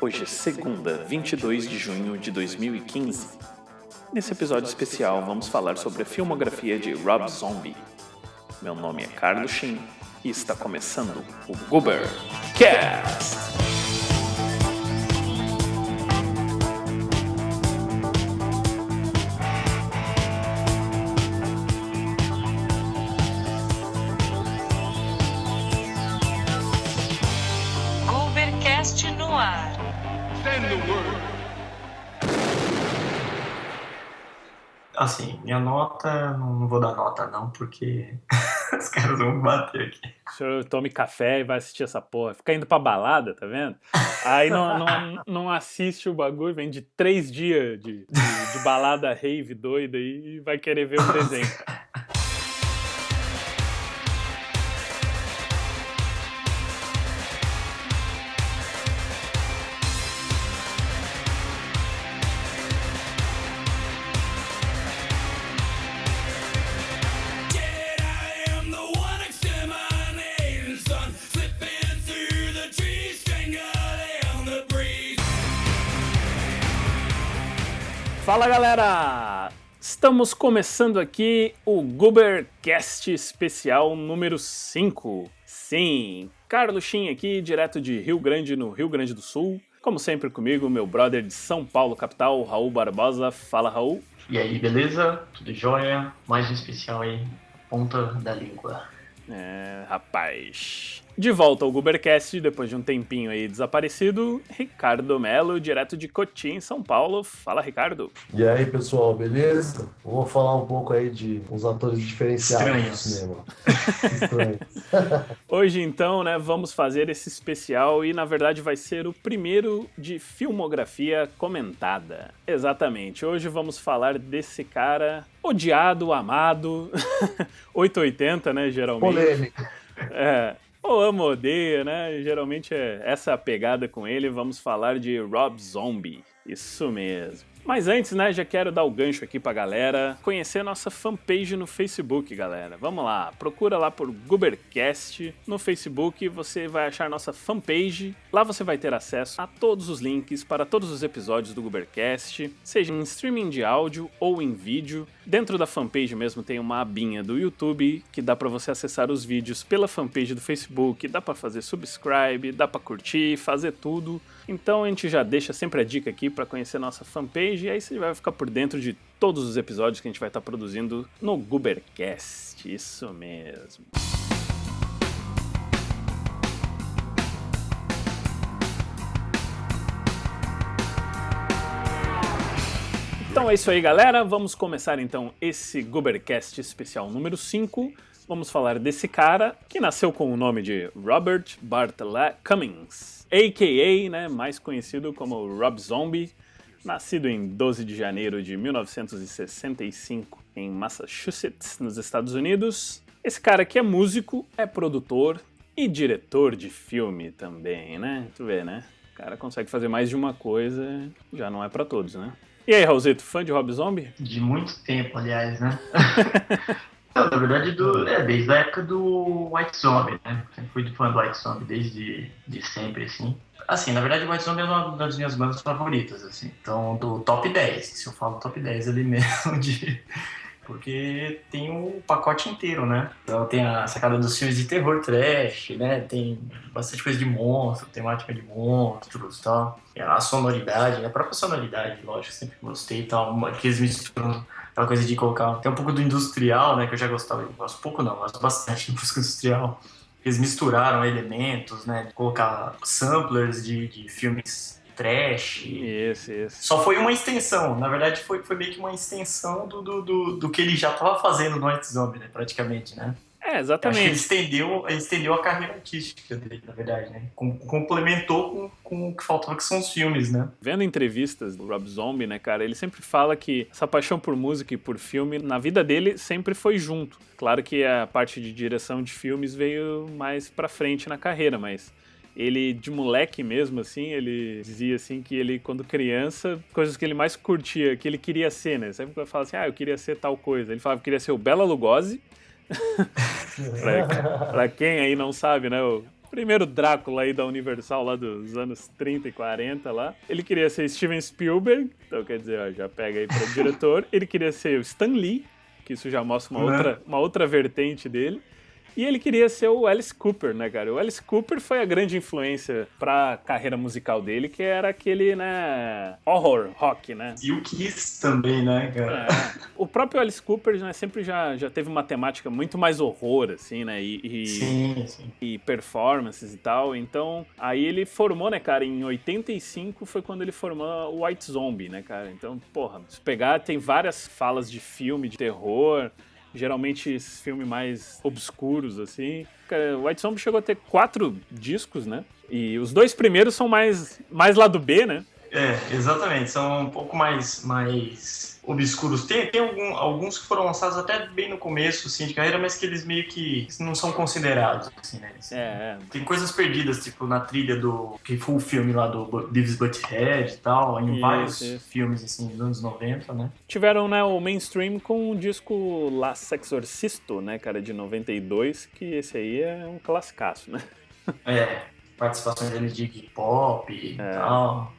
Hoje é segunda, 22 de junho de 2015. Nesse episódio especial vamos falar sobre a filmografia de Rob Zombie. Meu nome é Carlos Shin e está começando o Goobercast. Goobercast no ar. Assim, minha nota, não vou dar nota não, porque os caras vão me bater aqui. O senhor tome café e vai assistir essa porra. Fica indo pra balada, tá vendo? Aí não assiste o bagulho, vem de 3 dias de balada rave doida e vai querer ver o desenho. Fala galera! Estamos começando aqui o Goobercast especial número 5. Sim, Carlos Shin aqui, direto de Rio Grande, no Rio Grande do Sul. Como sempre comigo, meu brother de São Paulo, capital, Raul Barbosa. Fala, Raul. E aí, beleza? Tudo jóia? Mais um especial aí, ponta da língua. Rapaz. De volta ao Goobercast, depois de um tempinho aí desaparecido, Ricardo Melo, direto de Cotim, São Paulo. Fala, Ricardo. E aí, pessoal, beleza? Vou falar um pouco aí de uns atores diferenciados do cinema. Estranhos. Hoje, então, né, vamos fazer esse especial e, na verdade, vai ser o primeiro de filmografia comentada. Exatamente. Hoje vamos falar desse cara odiado, amado, 880, né, geralmente. Polêmico. Ou ama ou odeia, né? Geralmente é essa a pegada com ele. Vamos falar de Rob Zombie. Isso mesmo. Mas antes, né, já quero dar o gancho aqui pra galera conhecer a nossa fanpage no Facebook, galera. Vamos lá, procura lá por Goobercast no Facebook, você vai achar nossa fanpage. Lá você vai ter acesso a todos os links para todos os episódios do Goobercast, seja em streaming de áudio ou em vídeo. Dentro da fanpage mesmo tem uma abinha do YouTube que dá pra você acessar os vídeos pela fanpage do Facebook, dá pra fazer subscribe, dá pra curtir, fazer tudo. Então a gente já deixa sempre a dica aqui pra conhecer a nossa fanpage e aí você vai ficar por dentro de todos os episódios que a gente vai estar produzindo no Goobercast. Isso mesmo. Então é isso aí, galera. Vamos começar então esse Goobercast especial número 5. Vamos falar desse cara que nasceu com o nome de Robert Bartlett Cummings, a.k.a., né, mais conhecido como Rob Zombie, nascido em 12 de janeiro de 1965 em Massachusetts, nos Estados Unidos. Esse cara aqui é músico, é produtor e diretor de filme também, né? Tu vê, né? O cara consegue fazer mais de uma coisa, já não é pra todos, né? E aí, Raulzito, fã de Rob Zombie? De muito tempo, aliás, né? Não, na verdade, desde a época do White Zombie, né? Sempre fui fã do White Zombie desde sempre, assim. Assim, na verdade, o White Zombie é uma das minhas bandas favoritas, assim. Então, do top 10, se eu falo top 10 ali mesmo, porque tem o pacote inteiro, né? Então tem a sacada dos filmes de terror trash, né? Tem bastante coisa de monstro, temática de monstros e tal. E a sonoridade, né? A própria sonoridade, lógico, sempre gostei e tal. Que eles misturam aquela coisa de colocar... Tem um pouco do industrial, né? Que eu já gostava. Eu gosto pouco não, gosto bastante de música industrial. Eles misturaram elementos, né? Colocar samplers de filmes trash. Isso. Só foi uma extensão. Na verdade, foi meio que uma extensão do que ele já estava fazendo no White Zombie, né? Praticamente, né? Exatamente. Acho que ele estendeu a carreira artística dele, na verdade, né? Complementou com o que faltava, que são os filmes, né? Vendo entrevistas do Rob Zombie, né, cara, ele sempre fala que essa paixão por música e por filme, na vida dele, sempre foi junto. Claro que a parte de direção de filmes veio mais pra frente na carreira, mas ele, de moleque mesmo, assim, ele dizia, assim, que ele, quando criança, coisas que ele mais curtia, que ele queria ser, né? Sempre que ele fala assim, eu queria ser tal coisa. Ele falava que queria ser o Bela Lugosi. Pra quem aí não sabe, né, Primeiro Drácula aí da Universal, lá dos anos 30 e 40 lá. Ele queria ser Steven Spielberg, então quer dizer, ó, já pega aí para o diretor. Ele queria ser o Stan Lee, que isso já mostra uma outra vertente dele. E ele queria ser o Alice Cooper, né, cara? O Alice Cooper foi a grande influência pra carreira musical dele, que era aquele, né, horror rock, né? E o Kiss também, né, cara? O próprio Alice Cooper, né, sempre já teve uma temática muito mais horror, assim, né? Sim. E performances e tal. Então, aí ele formou, né, cara, em 85 foi quando ele formou o White Zombie, né, cara? Então, porra, se pegar, tem várias falas de filme, de terror... Geralmente esses filmes mais obscuros, assim. O White Zombie chegou a ter 4 discos, né? E os 2 primeiros são mais lado B, né? Exatamente. São um pouco mais obscuros. Tem alguns que foram lançados até bem no começo, assim, de carreira, mas que eles meio que não são considerados, assim, né? Tem coisas perdidas, tipo, na trilha que foi o filme lá do Beavis Butthead e tal, em vários filmes, assim, dos anos 90, né? Tiveram, né, o mainstream com o disco La Sexorcisto, né, cara, de 92, que esse aí é um classicaço, né? Participações dele de hip hop e tal.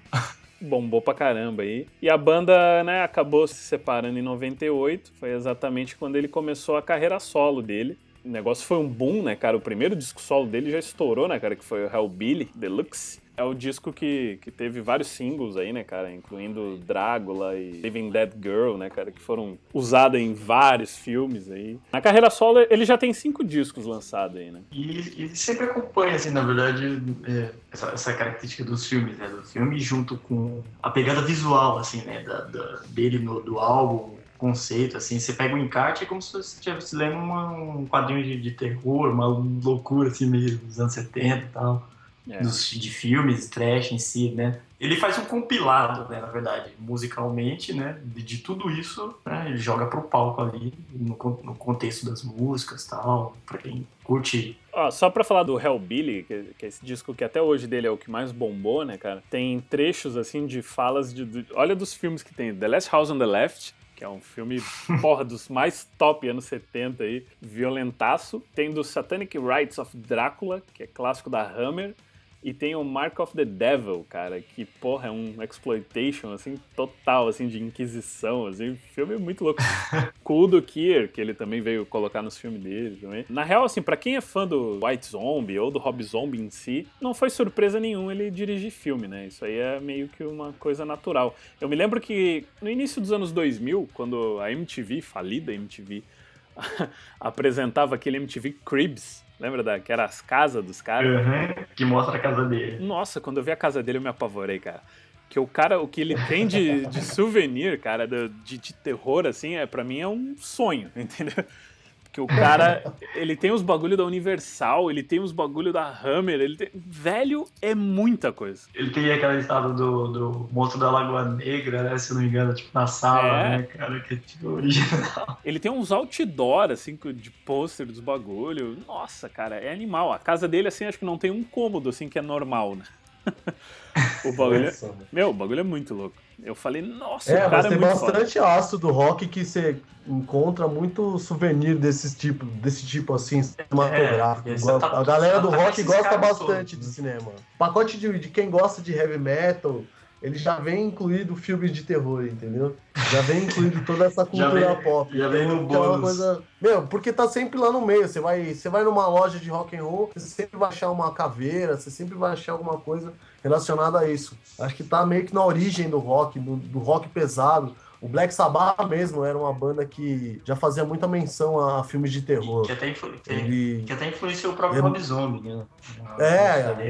Bombou pra caramba aí. E a banda, né, acabou se separando em 98, foi exatamente quando ele começou a carreira solo dele. O negócio foi um boom, né, cara? O primeiro disco solo dele já estourou, né, cara? Que foi o Hellbilly Deluxe. É o disco que teve vários singles aí, né, cara? Incluindo Drácula e Living Dead Girl, né, cara? Que foram usados em vários filmes aí. Na carreira solo, ele já tem 5 discos lançados aí, né? E sempre acompanha, assim, na verdade, essa característica dos filmes, né? Do filme junto com a pegada visual, assim, né? Dele do álbum. Conceito, assim, você pega o encarte é como se você estivesse lendo um quadrinho de terror, uma loucura assim mesmo, dos anos 70 e tal, de filmes, trash em si, né? Ele faz um compilado, né, na verdade, musicalmente, né, de tudo isso, né, ele joga pro palco ali, no contexto das músicas e tal, pra quem curte. Só pra falar do Hellbilly, que é esse disco que até hoje dele é o que mais bombou, né, cara, tem trechos, assim, de falas olha dos filmes que tem, The Last House on the Left, que é um filme, porra, dos mais top anos 70 aí, violentaço. Tem do Satanic Rites of Drácula, que é clássico da Hammer. E tem o Mark of the Devil, cara, que, porra, é um exploitation, assim, total, assim, de inquisição, assim, filme muito louco. Cool do Kier, que ele também veio colocar nos filmes dele também. Na real, assim, pra quem é fã do White Zombie ou do Rob Zombie em si, não foi surpresa nenhuma ele dirigir filme, né? Isso aí é meio que uma coisa natural. Eu me lembro que no início dos anos 2000, quando a MTV, falida MTV, apresentava aquele MTV Cribs, lembra que era as casas dos caras? Que mostra a casa dele. Nossa, quando eu vi a casa dele eu me apavorei, cara. Que o que ele tem de souvenir, cara, de terror, assim, pra mim é um sonho, entendeu? Porque o cara, ele tem os bagulho da Universal, ele tem os bagulho da Hammer, velho, é muita coisa. Ele tem aquela estátua do Monstro da Lagoa Negra, né, se não me engano, tipo, na sala, né, cara, que é tipo original. Ele tem uns outdoor, assim, de pôster dos bagulho. Nossa, cara, é animal. A casa dele, assim, acho que não tem um cômodo, assim, que é normal, né? O bagulho é muito louco. Eu falei, nossa, o cara mas é tem muito bastante aço do rock que você encontra muito souvenir desse tipo assim, cinematográfico. A galera do rock gosta bastante de cinema. O pacote de quem gosta de heavy metal, ele já vem incluído filmes de terror, entendeu? Já vem incluído toda essa cultura pop. Já vem no bônus. Coisa... porque tá sempre lá no meio. Você vai numa loja de rock and roll, você sempre vai achar uma caveira, você sempre vai achar alguma coisa relacionada a isso. Acho que tá meio que na origem do rock, do rock pesado. O Black Sabbath mesmo era uma banda que já fazia muita menção a filmes de terror. Que até influenciou o próprio Rob Zombie, né?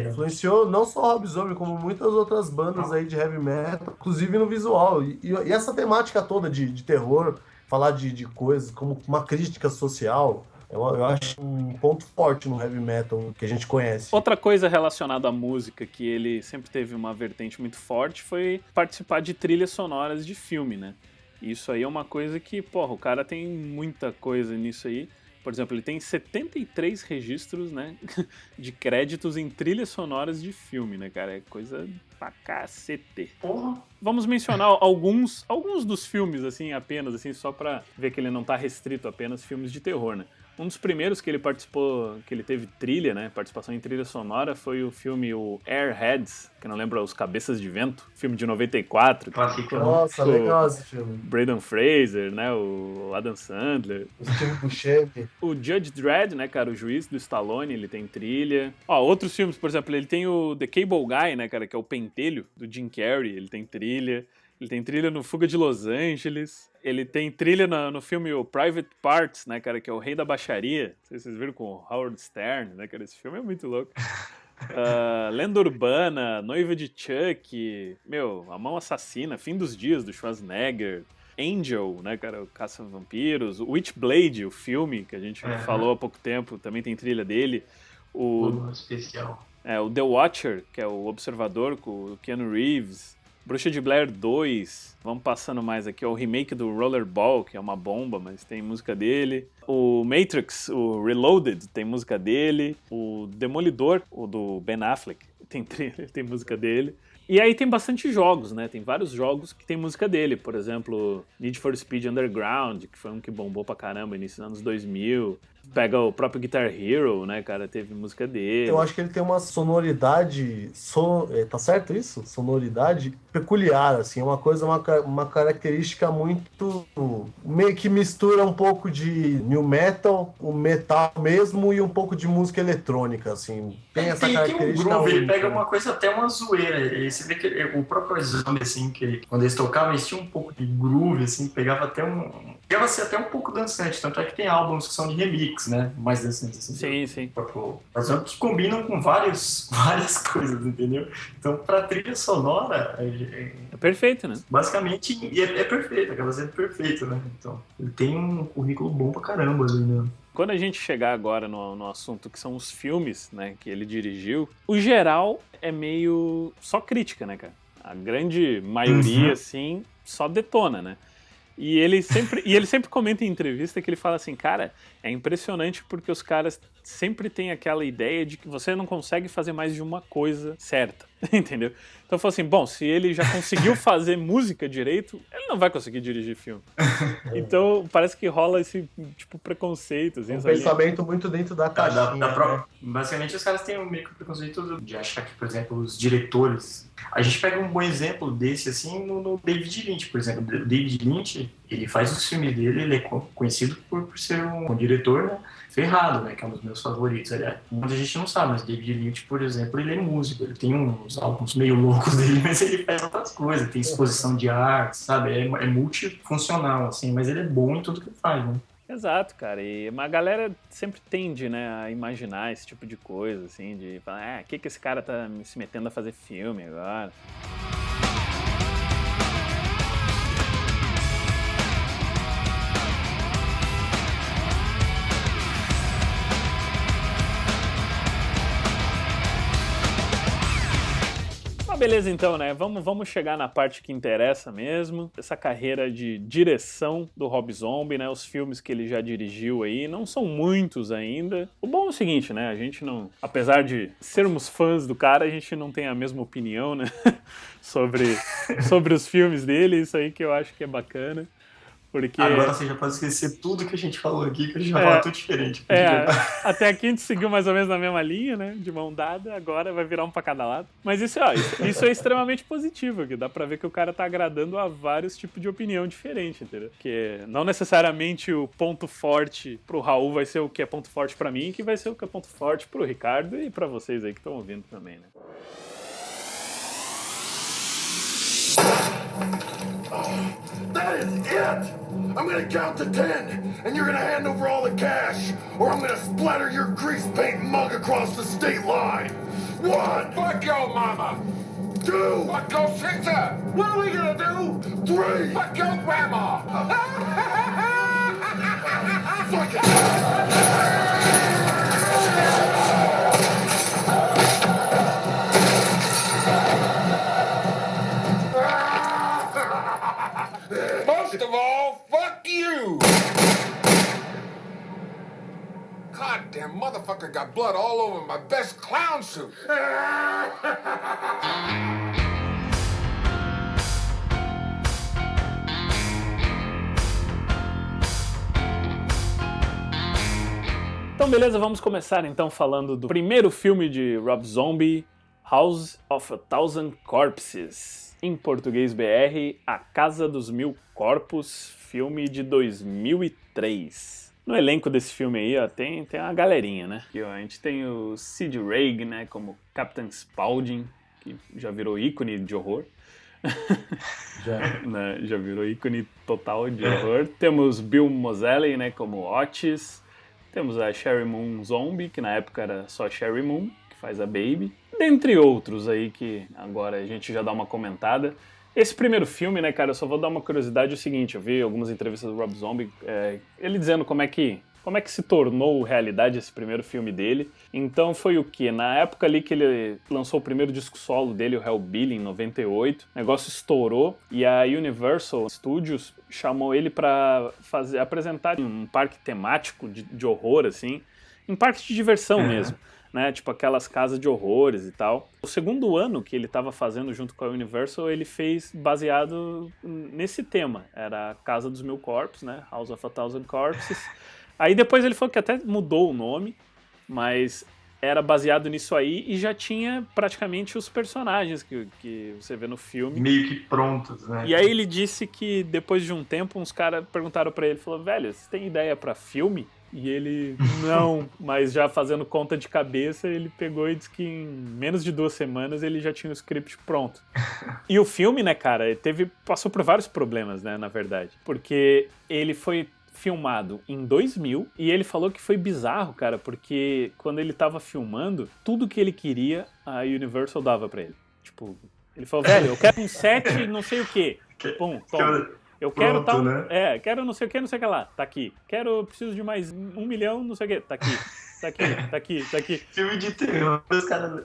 Influenciou não só o Rob Zombie, como muitas outras bandas aí de heavy metal, inclusive no visual. E essa temática toda de terror, falar de coisas como uma crítica social, eu acho um ponto forte no heavy metal que a gente conhece. Outra coisa relacionada à música que ele sempre teve uma vertente muito forte foi participar de trilhas sonoras de filme, né? Isso aí é uma coisa que, porra, o cara tem muita coisa nisso aí. Por exemplo, ele tem 73 registros, né, de créditos em trilhas sonoras de filme, né, cara? É coisa pra cacete. Porra. Vamos mencionar alguns dos filmes, assim, apenas, assim, só pra ver que ele não tá restrito a apenas filmes de terror, né? Um dos primeiros que ele participou, que ele teve trilha, né, participação em trilha sonora, foi o filme o Airheads, que não lembra, Os Cabeças de Vento, filme de 94. Nossa, legal esse filme. Brendan Fraser, né, o Adam Sandler. O Steve Buscemi. O Judge Dredd, né, cara, o juiz do Stallone, ele tem trilha. Ó, outros filmes, por exemplo, ele tem o The Cable Guy, né, cara, que é o pentelho do Jim Carrey, ele tem trilha. Ele tem trilha no Fuga de Los Angeles. Ele tem trilha no filme o Private Parts, né, cara, que é o Rei da Baixaria. Não sei se vocês viram com o Howard Stern, né, cara, esse filme é muito louco. Lenda Urbana, Noiva de Chuck, A Mão Assassina, Fim dos Dias, do Schwarzenegger. Angel, né, cara, o Caça-Vampiros. O Witchblade, o filme que a gente falou há pouco tempo, também tem trilha dele. O especial. O The Watcher, que é o Observador, com o Keanu Reeves. Bruxa de Blair 2, vamos passando mais aqui, o remake do Rollerball, que é uma bomba, mas tem música dele. O Matrix, o Reloaded, tem música dele. O Demolidor, o do Ben Affleck, tem música dele. E aí tem bastante jogos, né? Tem vários jogos que tem música dele. Por exemplo, Need for Speed Underground, que foi um que bombou pra caramba no início dos anos 2000. Pega o próprio Guitar Hero, né, cara? Teve música dele. Eu acho que ele tem uma sonoridade... Tá certo isso? Sonoridade peculiar, assim. Uma característica muito... Meio que mistura um pouco de new metal, o metal mesmo, e um pouco de música eletrônica, assim. Tem essa característica. Tem um groove, ele pega uma coisa, até uma zoeira. E você vê que o próprio Zombie, assim, que quando eles tocavam, eles tinham um pouco de groove, assim, pegava até chegava a ser até um pouco dançante, tanto é que tem álbuns que são de remix, né? Mais dançantes, assim. Sim. Os outros combinam com várias coisas, entendeu? Então, pra trilha sonora... É perfeito, né? Basicamente, é perfeito, acaba sendo perfeito, né? Então, ele tem um currículo bom pra caramba ali, né? Quando a gente chegar agora no assunto que são os filmes, né, que ele dirigiu, o geral é meio só crítica, né, cara? A grande maioria, assim, só detona, né? E ele sempre comenta em entrevista que ele fala assim, cara, é impressionante porque os caras sempre têm aquela ideia de que você não consegue fazer mais de uma coisa certa, entendeu? Então eu falo assim, bom, se ele já conseguiu fazer música direito, ele não vai conseguir dirigir filme. Então parece que rola esse tipo preconceito. Assim, um pensamento muito dentro da caixinha. Né? Basicamente os caras têm meio que o preconceito de achar que, por exemplo, os diretores... A gente pega um bom exemplo desse, assim, no David Lynch, por exemplo. O David Lynch, ele faz os filmes dele, ele é conhecido por ser um diretor, né, ferrado, né, que é um dos meus favoritos, aliás. Muita gente não sabe, mas David Lynch, por exemplo, ele é músico, ele tem uns álbuns meio loucos dele, mas ele faz outras coisas, tem exposição de arte, sabe, é multifuncional, assim, mas ele é bom em tudo que ele faz, né. Exato, cara, e a galera sempre tende, né, a imaginar esse tipo de coisa, assim, de falar, o que esse cara tá se metendo a fazer filme agora? Beleza, então, né? Vamos chegar na parte que interessa mesmo. Essa carreira de direção do Rob Zombie, né? Os filmes que ele já dirigiu aí, não são muitos ainda. O bom é o seguinte, né? A gente não... Apesar de sermos fãs do cara, a gente não tem a mesma opinião, né? sobre os filmes dele. Isso aí que eu acho que é bacana. Porque... Agora você já pode esquecer tudo que a gente falou aqui, que a gente vai falar tudo diferente. Até aqui a gente seguiu mais ou menos na mesma linha, né? De mão dada, agora vai virar um pra cada lado. Mas isso é extremamente positivo, que dá pra ver que o cara tá agradando a vários tipos de opinião diferente, entendeu? Porque não necessariamente o ponto forte pro Raul vai ser o que é ponto forte pra mim, que vai ser o que é ponto forte pro Ricardo e pra vocês aí que estão ouvindo também, né? That is it! I'm gonna count to 10, and you're gonna hand over all the cash, or I'm gonna splatter your grease paint mug across the state line. 1! Fuck your mama! 2! Fuck your sister! What are we gonna do? 3! Fuck your grandma! Fuck it! Most of all, fuck you! Goddamn motherfucker got blood all over my best clown suit. Então, beleza, vamos começar então falando do primeiro filme de Rob Zombie, House of a Thousand Corpses. Em português BR, A Casa dos Mil Corpos, filme de 2003. No elenco desse filme aí, ó, tem uma galerinha, né? Aqui, ó, a gente tem o Sid Haig, né, como Captain Spaulding, que já virou ícone de horror. Já virou ícone total de horror. Temos Bill Moseley, né, como Otis. Temos a Sheri Moon Zombie, que na época era só Sheri Moon, que faz a Baby. Dentre outros aí que agora a gente já dá uma comentada. Esse primeiro filme, né, cara, eu só vou dar uma curiosidade, é o seguinte, eu vi algumas entrevistas do Rob Zombie, ele dizendo como é que se tornou realidade esse primeiro filme dele. Então foi o quê? Na época ali que ele lançou o primeiro disco solo dele, o Hellbilly, em 98, o negócio estourou e a Universal Studios chamou ele pra apresentar um parque temático de horror, assim, um parque de diversão mesmo. Né, tipo aquelas casas de horrores e tal. O segundo ano que ele estava fazendo junto com a Universal, ele fez baseado nesse tema. Era a Casa dos Mil Corpos, né? House of a Thousand Corpses. Aí depois ele falou que até mudou o nome, mas era baseado nisso aí e já tinha praticamente os personagens que você vê no filme. Meio que prontos, né? E aí ele disse que depois de um tempo, uns caras perguntaram pra ele, falou, velho, você tem ideia pra filme? E ele, não, mas já fazendo conta de cabeça, ele pegou e disse que em menos de 2 semanas ele já tinha o script pronto. E o filme, né, cara, passou por vários problemas, né, na verdade. Porque ele foi filmado em 2000 e ele falou que foi bizarro, cara, porque quando ele tava filmando, tudo que ele queria, a Universal dava pra ele. Tipo, ele falou, velho, eu quero um set não sei o quê. Pum, toma. Eu quero tal, né? Quero não sei o que lá, tá aqui. Preciso de mais 1 milhão, não sei o que, tá aqui. Filme de terror, os caras,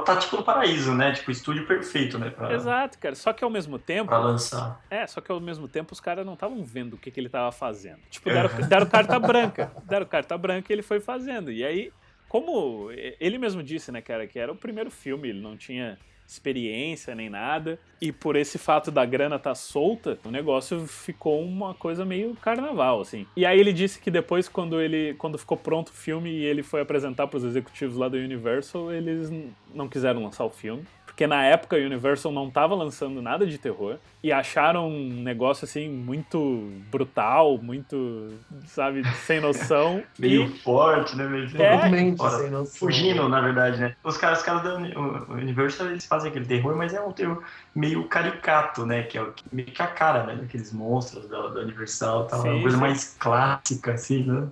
tá tipo no paraíso, né? Tipo, estúdio perfeito, né? Exato, cara. Só que ao mesmo tempo... Pra lançar. Só que ao mesmo tempo os caras não estavam vendo o que ele tava fazendo. Tipo, deram carta branca. Deram carta branca e ele foi fazendo. E aí, como ele mesmo disse, né, cara, que era o primeiro filme, ele não tinha experiência nem nada, e por esse fato da grana estar solta, o negócio ficou uma coisa meio carnaval, assim. E aí ele disse que depois, quando ficou pronto o filme e ele foi apresentar para os executivos lá da Universal, eles não quiseram lançar o filme, porque na época a Universal não estava lançando nada de terror, e acharam um negócio, assim, muito brutal, muito, sabe, sem noção. Meio forte, né? Totalmente sem noção. Fugindo, na verdade, né? Os caras da Universal, eles fazem aquele terror, mas é um terror meio caricato, né? Que é meio que a cara, né? Daqueles monstros da Universal e tal. É uma coisa mais clássica, assim, né?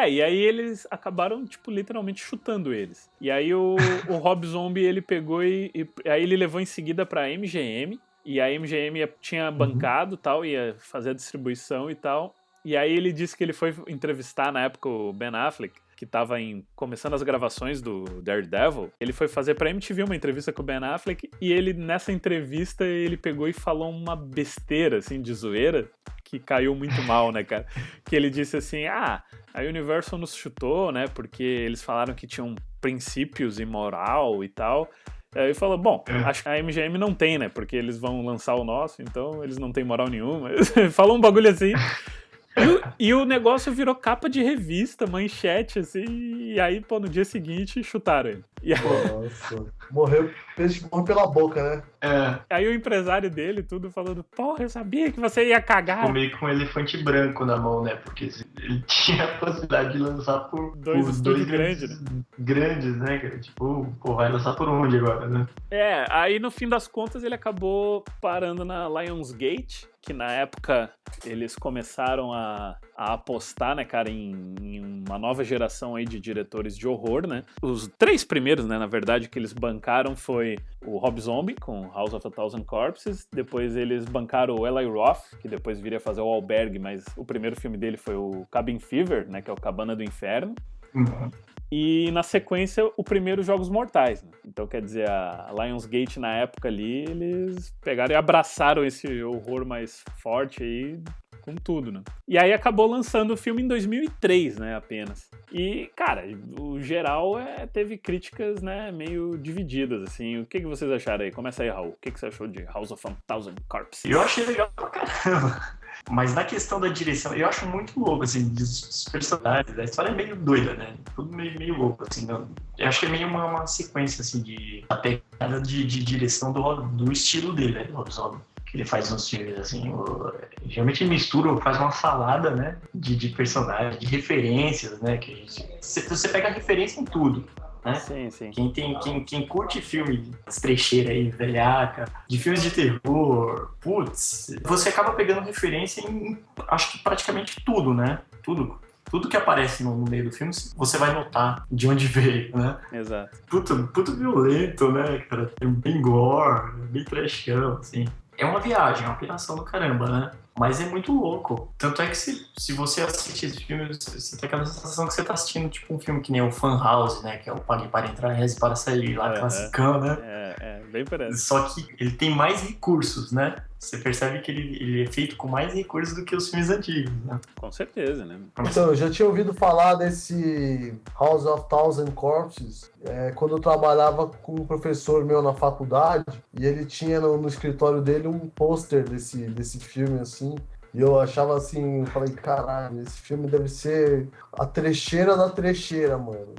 E aí eles acabaram, tipo, literalmente chutando eles. E aí o Rob Zombie, ele pegou e aí ele levou em seguida pra MGM, e a MGM tinha bancado tal, ia fazer a distribuição e tal. E aí ele disse que ele foi entrevistar na época o Ben Affleck, que estava começando as gravações do Daredevil. Ele foi fazer pra MTV uma entrevista com o Ben Affleck, e ele, nessa entrevista, ele pegou e falou uma besteira, assim, de zoeira, que caiu muito mal, né, cara? Que ele disse assim, a Universal nos chutou, né, porque eles falaram que tinham princípios e moral e tal. Aí ele falou, bom, acho que a MGM não tem, né, porque eles vão lançar o nosso, então eles não têm moral nenhuma. Falou um bagulho assim. E o negócio virou capa de revista, manchete, assim, e aí, pô, no dia seguinte, chutaram ele. Nossa, morreu pela boca, né? Aí o empresário dele, tudo falando, porra, eu sabia que você ia cagar. Ficou meio com um elefante branco na mão, né? Porque ele tinha a possibilidade de lançar por dois estúdios grandes, né? Tipo, pô, vai lançar por onde agora, né? Aí no fim das contas ele acabou parando na Lionsgate, que na época eles começaram a apostar, né, cara, em uma nova geração aí de diretores de horror, né? Os 3 primeiros, né, na verdade, que eles bancaram foi o Rob Zombie, com House of a Thousand Corpses. Depois eles bancaram o Eli Roth, que depois viria fazer o Albergue, mas o primeiro filme dele foi o Cabin Fever, né, que é o Cabana do Inferno. E na sequência, o primeiro Jogos Mortais, né? Então, quer dizer, a Lionsgate na época ali, eles pegaram e abraçaram esse horror mais forte aí com tudo, né? E aí acabou lançando o filme em 2003, né, apenas. E, cara, o geral teve críticas, né, meio divididas, assim. O que vocês acharam aí? Começa aí, Raul. O que você achou de House of a Thousand Corpses? Eu achei legal pra caramba. Mas na questão da direção, eu acho muito louco, assim, dos personagens. A história é meio doida, né? Tudo meio louco, assim. Não, eu acho que é meio uma sequência, assim, a pegada de direção do estilo dele, né? Do Rob Zombie. Que ele faz nos filmes, assim. Geralmente ele mistura, faz uma salada, né? De personagens, de referências, né? Que você pega referência em tudo. Né? Sim. Quem curte filme, as trecheiras aí, velhaca, de filmes de terror, putz, você acaba pegando referência em, acho que praticamente tudo, né? Tudo que aparece no meio do filme, você vai notar de onde veio, né? Exato. Puto violento, né, cara? Bem gore, bem trashão, assim. É uma viagem, é uma piração do caramba, né? Mas é muito louco. Tanto é que se você assiste esse filme, você tem aquela sensação que você tá assistindo tipo um filme que nem o Fan House, né? Que é o Pague para Entrar, Reze para Sair, lá classicão, né? Bem parece. Só que ele tem mais recursos, né? Você percebe que ele é feito com mais recursos do que os filmes antigos, né? Com certeza, né? Então, eu já tinha ouvido falar desse House of Thousand Corpses quando eu trabalhava com um professor meu na faculdade, e ele tinha no escritório dele um pôster desse filme, assim, e eu achava assim, eu falei, caralho, esse filme deve ser a trecheira da trecheira, mano.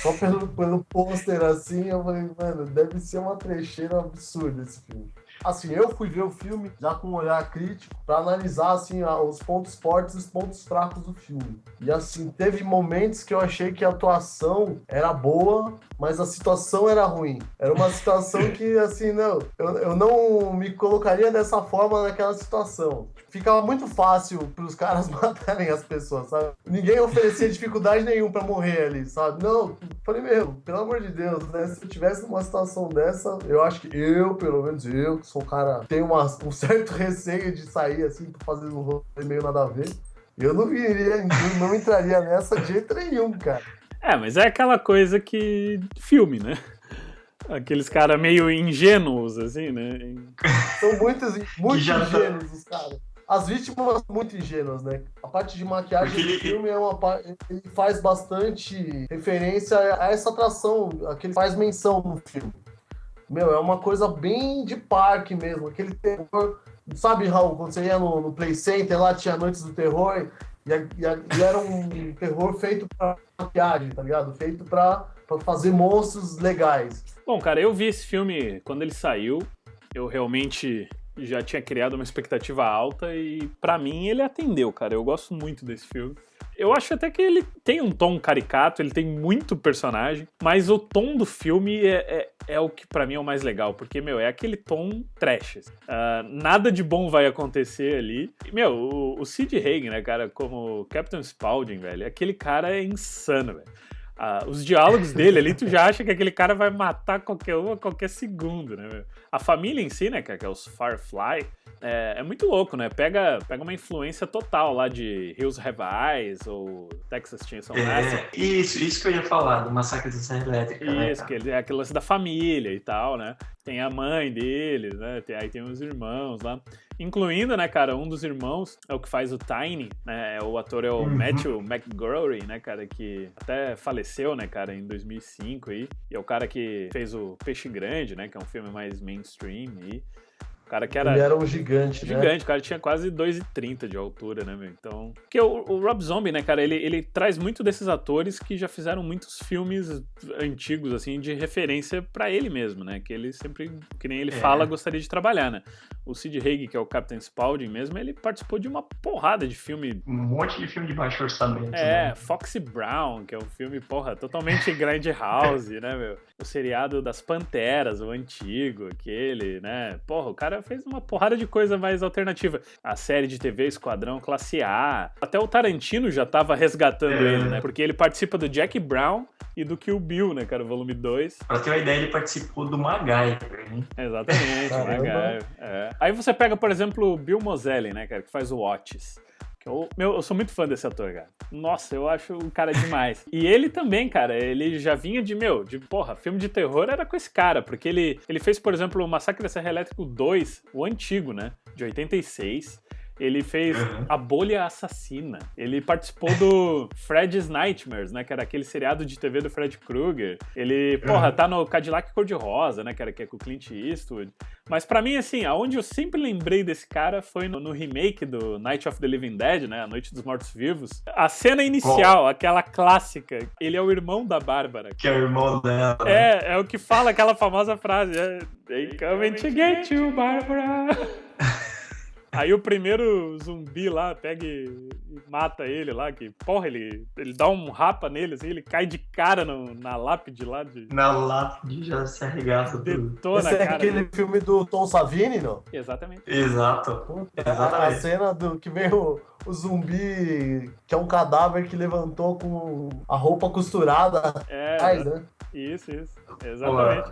Só pelo pôster assim, eu falei, mano, deve ser uma trecheira absurda esse filme. Assim, eu fui ver o filme já com um olhar crítico pra analisar, assim, os pontos fortes e os pontos fracos do filme. E, assim, teve momentos que eu achei que a atuação era boa, mas a situação era ruim. Era uma situação que, assim, não, eu não me colocaria dessa forma naquela situação. Ficava muito fácil pros caras matarem as pessoas, sabe? Ninguém oferecia dificuldade nenhuma pra morrer ali, sabe? Não, falei, pelo amor de Deus, né? Se eu tivesse numa situação dessa, eu acho que pelo menos eu, que sou um cara, tenho um certo receio de sair, assim, pra fazer um rolê meio nada a ver. Eu não entraria nessa de jeito nenhum, cara. Mas é aquela coisa que... filme, né? Aqueles caras meio ingênuos, assim, né? São muito ingênuos os caras. As vítimas são muito ingênuas, né? A parte de maquiagem do filme ele faz bastante referência a essa atração, a que ele faz menção no filme. É uma coisa bem de parque mesmo, aquele terror. Sabe, Raul, quando você ia no Play Center, lá tinha Noites do Terror, e era um terror feito pra maquiagem, tá ligado? Feito pra fazer monstros legais. Bom, cara, eu vi esse filme quando ele saiu, eu realmente já tinha criado uma expectativa alta e pra mim ele atendeu, cara. Eu gosto muito desse filme. Eu acho até que ele tem um tom caricato, ele tem muito personagem, mas o tom do filme é o que pra mim é o mais legal, porque, é aquele tom trash. Nada de bom vai acontecer ali. E, o Sid Haig, né, cara, como Captain Spaulding, velho, aquele cara é insano, velho. Os diálogos dele ali, tu já acha que aquele cara vai matar qualquer um a qualquer segundo, né, meu? A família em si, né, que é os Firefly, é muito louco, né? Pega uma influência total lá de Hills Have Eyes ou Texas Chainsaw Massacre. Isso que eu ia falar, do Massacre da Serra Elétrica. Isso, né, que é aquele lance da família e tal, né? Tem a mãe deles, né? Aí tem os irmãos lá. Incluindo, né, cara, um dos irmãos é o que faz o Tiny, né? O ator é o Matthew McGrory, né, cara, que até faleceu, né, cara, em 2005 aí. E é o cara que fez o Peixe Grande, né, que é um filme mais mainstream aí. O cara que era... Ele era um gigante, né? Gigante, o cara tinha quase 2,30 de altura, né, meu? Então... Porque o Rob Zombie, né, cara, ele traz muito desses atores que já fizeram muitos filmes antigos, assim, de referência pra ele mesmo, né? Que ele sempre, que nem ele fala, gostaria de trabalhar, né? O Sid Haig, que é o Captain Spaulding mesmo, ele participou de uma porrada de filme... Um monte de filme de baixo orçamento. Né? Foxy Brown, que é um filme, totalmente Grindhouse, né, meu? O seriado das Panteras, o antigo, aquele, né? Porra, o cara fez uma porrada de coisa mais alternativa. A série de TV Esquadrão Classe A. Até o Tarantino já tava resgatando ele, né? Porque ele participa do Jack Brown e do Kill Bill, né, cara? Volume 2. Pra ter uma ideia, ele participou do MacGyver, hein? Exatamente, MacGyver. Aí você pega, por exemplo, o Bill Moseley, né, cara? Que faz o Otis. Eu sou muito fã desse ator, cara. Nossa, eu acho o cara demais. E ele também, cara, ele já vinha filme de terror era com esse cara, porque ele fez, por exemplo, o Massacre da Serra Elétrica 2, o antigo, né, de 86. Ele fez A Bolha Assassina. Ele participou do Fred's Nightmares, né? Que era aquele seriado de TV do Fred Krueger. Ele, tá no Cadillac Cor-de-Rosa, né? Que é com o Clint Eastwood. Mas pra mim, assim, aonde eu sempre lembrei desse cara foi no remake do Night of the Living Dead, né? A Noite dos Mortos-Vivos. A cena inicial, aquela clássica, ele é o irmão da Bárbara. Que é o irmão dela. É o que fala aquela famosa frase. They coming to get you, Bárbara. Aí o primeiro zumbi lá pega e mata ele lá, que, porra, ele dá um rapa nele, assim, ele cai de cara na lápide lá. Na lápide já se arregaça tudo. Esse é aquele filme do Tom Savini, não? Exatamente. Exato. A cena do que vem o zumbi, que é um cadáver que levantou com a roupa costurada atrás, né? Isso. Exatamente.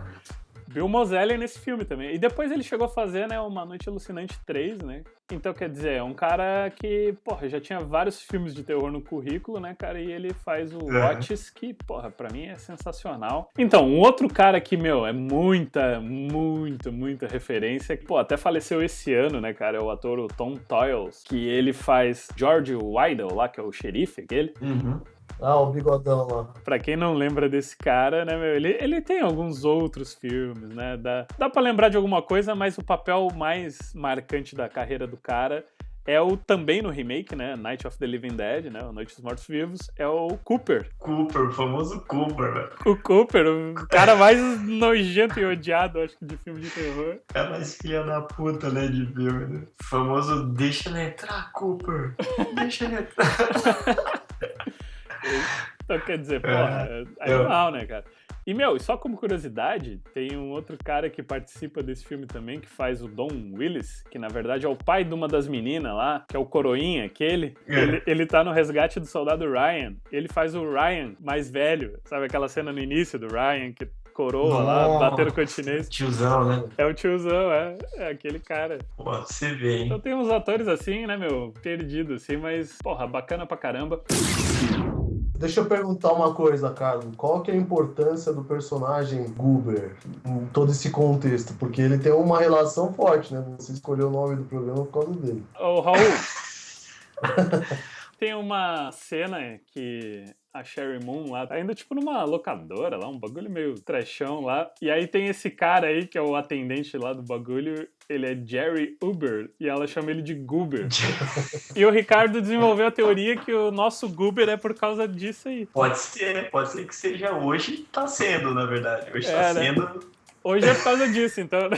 Bill Moseley nesse filme também. E depois ele chegou a fazer, né, Uma Noite Alucinante 3, né? Então, quer dizer, é um cara que, porra, já tinha vários filmes de terror no currículo, né, cara? E ele faz o Watches, que, porra, pra mim é sensacional. Então, um outro cara que, é muita referência, que, até faleceu esse ano, né, cara? É o ator o Tom Toyles, que ele faz George Weidel lá, que é o xerife, aquele. O bigodão lá. Pra quem não lembra desse cara, né, ele tem alguns outros filmes, né? Dá pra lembrar de alguma coisa, mas o papel mais marcante da carreira do cara é também no remake, né? Night of the Living Dead, né? A Noite dos Mortos-Vivos, é o Cooper. O famoso Cooper, velho. O Cooper, o cara mais nojento e odiado, acho que, de filme de terror. É mais filha da puta, né, de filme, né? O famoso deixa ele entrar, Cooper. Deixa ele entrar. Então, quer dizer, porra, é animal, né, cara? E, só como curiosidade, tem um outro cara que participa desse filme também, que faz o Don Willis, que na verdade é o pai de uma das meninas lá, que é o Coroinha, aquele. Ele tá no Resgate do Soldado Ryan. Ele faz o Ryan mais velho, sabe aquela cena no início do Ryan, que coroa lá, batendo continência. Tiozão, né? É o tiozão, é aquele cara. Pô, você vê, hein? Então tem uns atores assim, né, perdidos assim, mas, porra, bacana pra caramba. Deixa eu perguntar uma coisa, Carlos. Qual que é a importância do personagem Goober em todo esse contexto? Porque ele tem uma relação forte, né? Você escolheu o nome do programa por causa dele. Ô, Raul, tem uma cena que a Sherry Moon lá tá indo tipo numa locadora lá, um bagulho meio trashão lá. E aí tem esse cara aí que é o atendente lá do bagulho, ele é Jerry Uber e ela chama ele de Goober. E o Ricardo desenvolveu a teoria que o nosso Goober é por causa disso aí. Pode ser que seja hoje, tá sendo, na verdade. Hoje tá sendo... Né? Hoje é por causa disso, então...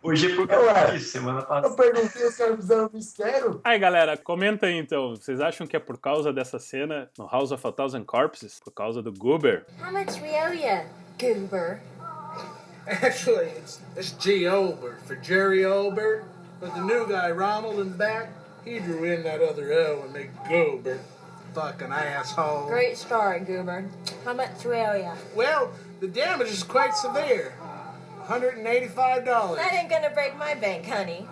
Hoje é por causa disso, semana passada. Eu perguntei, os caras fizeram mistério. Aí, galera, comenta aí, então. Vocês acham que é por causa dessa cena no House of a Thousand Corpses? Por causa do Goober? How much we owe you, Goober? Actually, it's G. Ober for Jerry Ober. But the new guy, Ronald, in the back, he drew in that other O and made Goober. Fucking asshole. Great story, Goober. How much we owe you? Well, the damage is quite severe. $185. That ain't gonna break my bank, honey.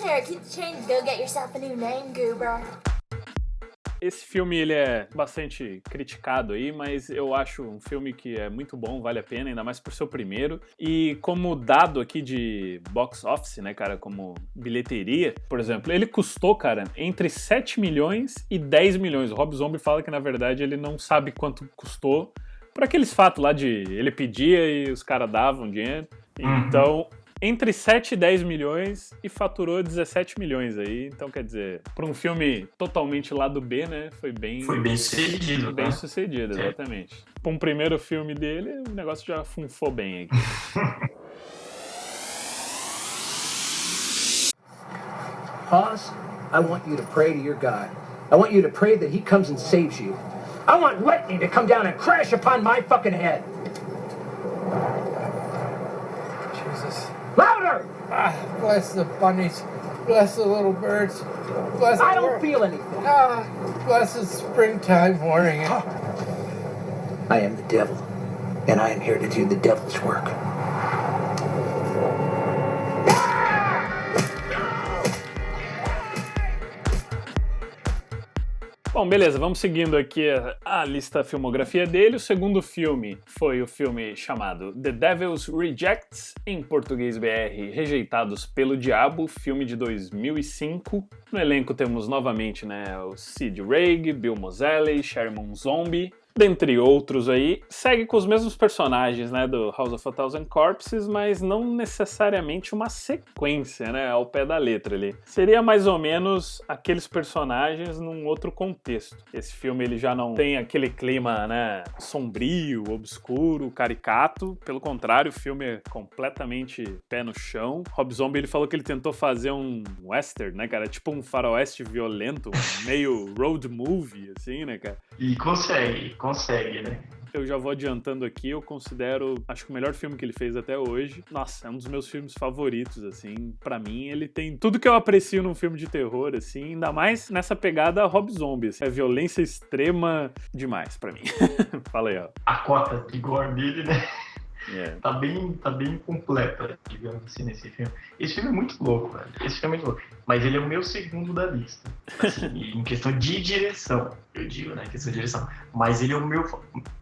There, keep the change. Go get yourself a new name, Goober. Esse filme, ele é bastante criticado aí, mas eu acho um filme que é muito bom, vale a pena, ainda mais por ser o primeiro. E como dado aqui de box office, né, cara, como bilheteria, por exemplo, ele custou, cara, entre 7 milhões e 10 milhões. O Rob Zombie fala que, na verdade, ele não sabe quanto custou, por aqueles fatos lá de ele pedia e os caras davam dinheiro. Então, entre 7 e 10 milhões e faturou 17 milhões aí. Então, quer dizer, para um filme totalmente lado B, né? Foi bem sucedido. Bem sucedido, exatamente. Para um primeiro filme dele, o negócio já funfou bem aqui. Hoss, I want you to pray to your God. I want you to pray that he comes and saves you. I want lightning to come down and crash upon my fucking head. Jesus. Louder! Bless the bunnies. Bless the little birds. Bless I don't feel anything. Bless the springtime morning. I am the devil, and I am here to do the devil's work. Bom, beleza, vamos seguindo aqui a lista, a filmografia dele. O segundo filme foi o filme chamado The Devil's Rejects, em português BR, Rejeitados pelo Diabo, filme de 2005. No elenco temos novamente, né, o Sid Haig, Bill Moseley, Sherman Zombie, dentre outros aí. Segue com os mesmos personagens, né, do House of a Thousand Corpses, mas não necessariamente uma sequência, né, ao pé da letra ali. Seria mais ou menos aqueles personagens num outro contexto. Esse filme ele já não tem aquele clima, né, sombrio, obscuro, caricato. Pelo contrário, o filme é completamente pé no chão. Rob Zombie, ele falou que ele tentou fazer um western, né, cara, tipo um faroeste violento, meio road movie, assim, né, cara. E consegue, né? Eu já vou adiantando aqui, eu considero, acho que o melhor filme que ele fez até hoje. Nossa, é um dos meus filmes favoritos, assim. Pra mim, ele tem tudo que eu aprecio num filme de terror, assim. Ainda mais nessa pegada Rob Zombie, assim. É violência extrema demais pra mim. Fala aí, ó. A cota de gore dele, né? Yeah. Tá bem completa, digamos assim, nesse filme. Esse filme é muito louco, velho. Esse filme é muito louco. Mas ele é o meu segundo da lista. Assim, em questão de direção, eu digo, né? Em questão de direção. Mas ele é o meu...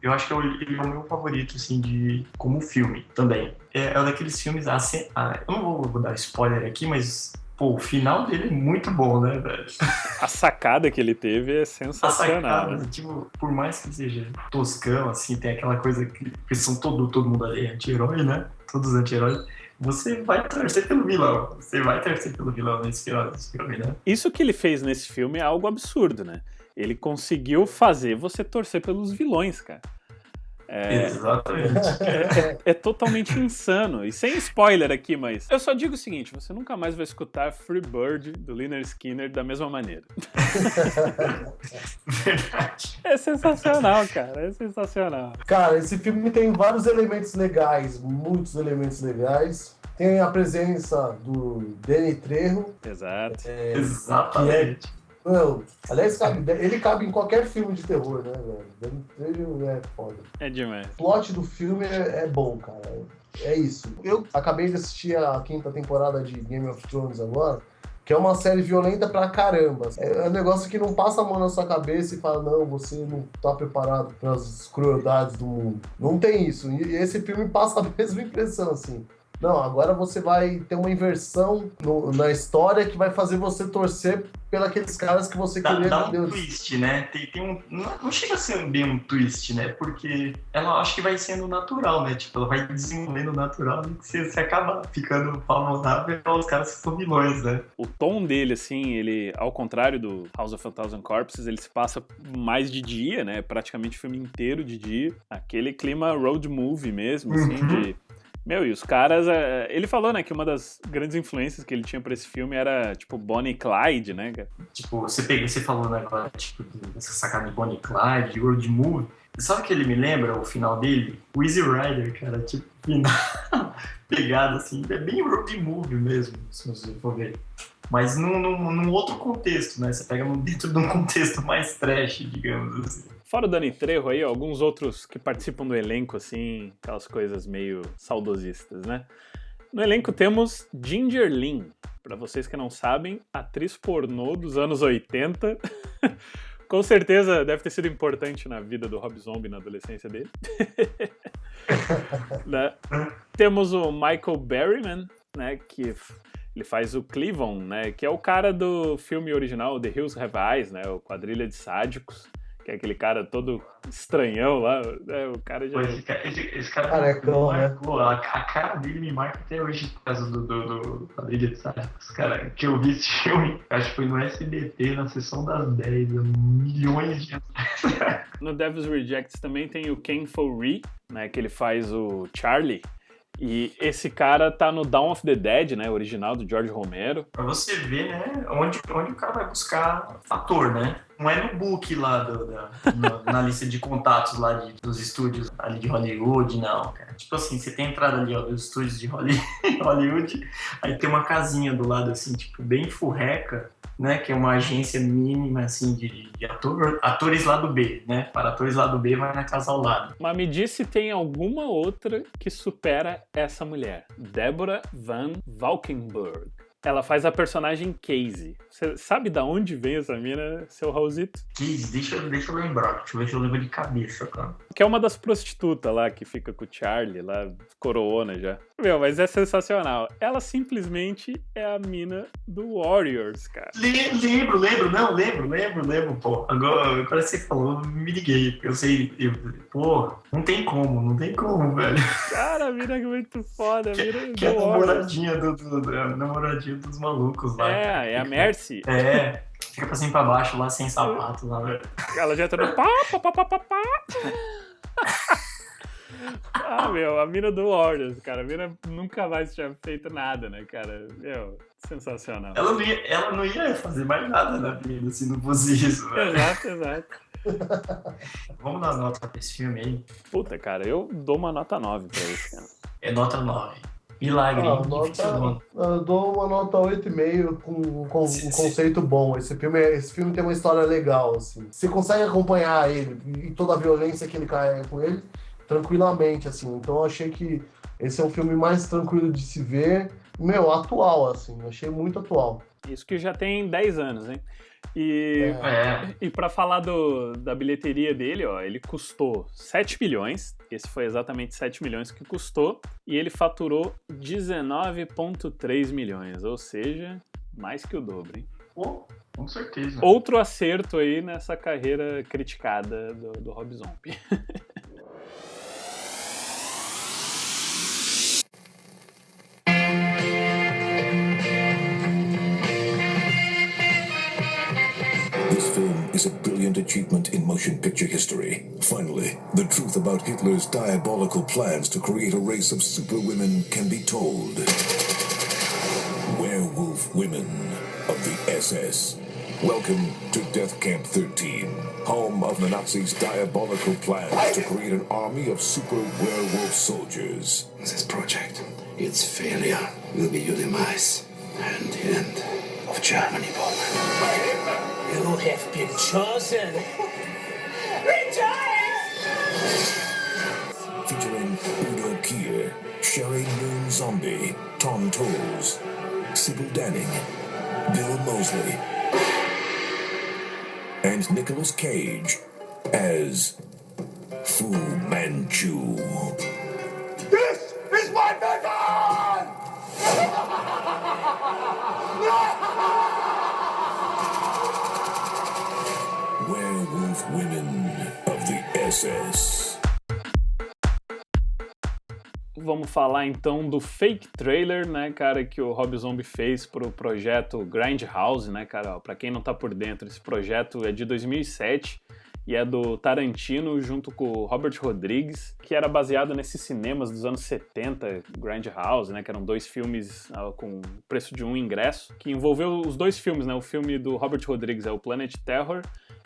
Eu acho que ele é o meu favorito, assim, como filme também. É um daqueles filmes... Assim, eu não vou dar spoiler aqui, mas... Pô, o final dele é muito bom, né, velho? A sacada que ele teve é sensacional. A sacada, tipo, por mais que seja toscão, assim, tem aquela coisa que são todo mundo ali anti-herói, né? Todos anti-heróis. Você vai torcer pelo vilão. Você vai torcer pelo vilão nesse filme, né? Isso que ele fez nesse filme é algo absurdo, né? Ele conseguiu fazer você torcer pelos vilões, cara. Exatamente. É totalmente insano. E sem spoiler aqui, mas eu só digo o seguinte, você nunca mais vai escutar Free Bird do Lynyrd Skynyrd da mesma maneira. Verdade. É sensacional, cara. É sensacional. Cara, esse filme tem vários elementos legais, muitos elementos legais. Tem a presença do Danny Trejo. Exato. Exatamente. Não, aliás, ele cabe em qualquer filme de terror, né, velho? Danny Trejo é foda. É demais. O plot do filme é bom, cara. É isso. Eu acabei de assistir a 5ª temporada de Game of Thrones agora, que é uma série violenta pra caramba. É um negócio que não passa a mão na sua cabeça e fala, não, você não tá preparado para as crueldades do mundo. Não tem isso. E esse filme passa a mesma impressão, assim. Não, agora você vai ter uma inversão na história que vai fazer você torcer pelos caras que você queria. Dá um twist, né? Não chega a ser bem um twist, né? Porque ela acho que vai sendo natural, né? Tipo, ela vai desenvolvendo natural e você acaba ficando favorável aos caras que são vilões, né? O tom dele, assim, ele, ao contrário do House of a Thousand Corpses, ele se passa mais de dia, né? Praticamente o filme inteiro de dia. Aquele clima road movie mesmo, assim, de... Meu, e os caras... Ele falou, né, que uma das grandes influências que ele tinha pra esse filme era, tipo, Bonnie e Clyde, né, cara? Tipo, você falou, né, agora, tipo, dessa sacada de Bonnie e Clyde, road movie. Sabe o que ele me lembra, o final dele? O Easy Rider, cara, tipo, final pegado, assim, é bem road movie mesmo, se você for ver. Mas num outro contexto, né? Você pega dentro de um contexto mais trash, digamos assim. Fora o Danny Trejo aí, alguns outros que participam do elenco, assim, aquelas coisas meio saudosistas, né? No elenco temos Ginger Lynn. Pra vocês que não sabem, atriz pornô dos anos 80. Com certeza deve ter sido importante na vida do Rob Zombie na adolescência dele. Né? Temos o Michael Berryman, né, que ele faz o Cleavon, né, que é o cara do filme original The Hills Have Eyes, né, o Quadrilha de Sádicos, que é aquele cara todo estranhão lá, né, o cara já... Esse cara Carecão, né? A cara dele me marca até hoje por causa do Quadrilha de Sádicos, cara, que eu vi esse filme, acho que foi no SBT, na sessão das 10, milhões de anos. No Devil's Rejects também tem o Ken Foree, né, que ele faz o Charlie. E esse cara tá no Dawn of the Dead, né, original do George Romero. Pra você ver, né, onde o cara vai buscar ator, né? Não é no book lá na lista de contatos lá dos estúdios ali de Hollywood, não, cara. Tipo assim, você tem entrada ali, ó, dos estúdios de Hollywood, aí tem uma casinha do lado, assim, tipo, bem furreca, né, que é uma agência mínima, assim, de atores lado B, né? Para atores lado B, vai na casa ao lado. Mas me diz se tem alguma outra que supera essa mulher. Deborah Van Valkenburg. Ela faz a personagem Casey. Você sabe da onde vem essa mina, seu Raulzito? Casey, deixa eu lembrar. Deixa eu ver se eu lembro de cabeça, cara. Que é uma das prostitutas lá, que fica com o Charlie, lá, coroona já. Meu, mas é sensacional. Ela simplesmente é a mina do Warriors, cara. Lembro, pô. Agora você falou, me liguei. Eu sei, pô, não tem como, velho. Cara, a mina é muito foda, a mina que é a namoradinha dos malucos lá. É a Mercy. Fica pra cima e pra baixo lá, sem sapato lá, velho. Ela já tá no pá. Meu, a mina do Warriors, cara. A mina nunca mais tinha feito nada, né, cara? Meu, sensacional. Ela não ia fazer mais nada na vida se não fosse isso, velho. Exato. Vamos dar nota pra esse filme aí. Puta, cara, eu dou uma nota 9 pra esse, cara. É nota 9. Milagre. Eu dou uma nota 8,5 com um conceito bom. Esse filme tem uma história legal, assim. Você consegue acompanhar ele e toda a violência que ele carrega com ele tranquilamente, assim. Então eu achei que esse é um filme mais tranquilo de se ver. Meu, atual, assim. Eu achei muito atual. Isso que já tem 10 anos, hein? E pra falar da bilheteria dele, ó, ele custou 7 milhões, esse foi exatamente 7 milhões que custou, e ele faturou 19,3 milhões, ou seja, mais que o dobro, hein? Pô, com certeza. Outro acerto aí nessa carreira criticada do Rob Zombie. Is a brilliant achievement in motion picture history. Finally, the truth about Hitler's diabolical plans to create a race of superwomen can be told. Werewolf Women of the SS. Welcome to Death Camp 13, home of the Nazis' diabolical plans to create an army of super werewolf soldiers. This project, its failure, will be your demise and the end of Germany, Bowman. You have been chosen. Rejoice! Featuring Udo Kier, Sherry Moon Zombie, Tom Tolles, Sybil Danning, Bill Moseley, and Nicolas Cage as Fu Manchu. This is my mission! Werewolf Women of the SS. Vamos falar então do fake trailer, né, cara, que o Rob Zombie fez pro projeto Grindhouse, né, cara? Pra quem não tá por dentro, esse projeto é de 2007 e é do Tarantino junto com o Robert Rodrigues, que era baseado nesses cinemas dos anos 70, Grindhouse, né, que eram 2 filmes com preço de um ingresso, que envolveu os 2 filmes, né? O filme do Robert Rodrigues é o Planet Terror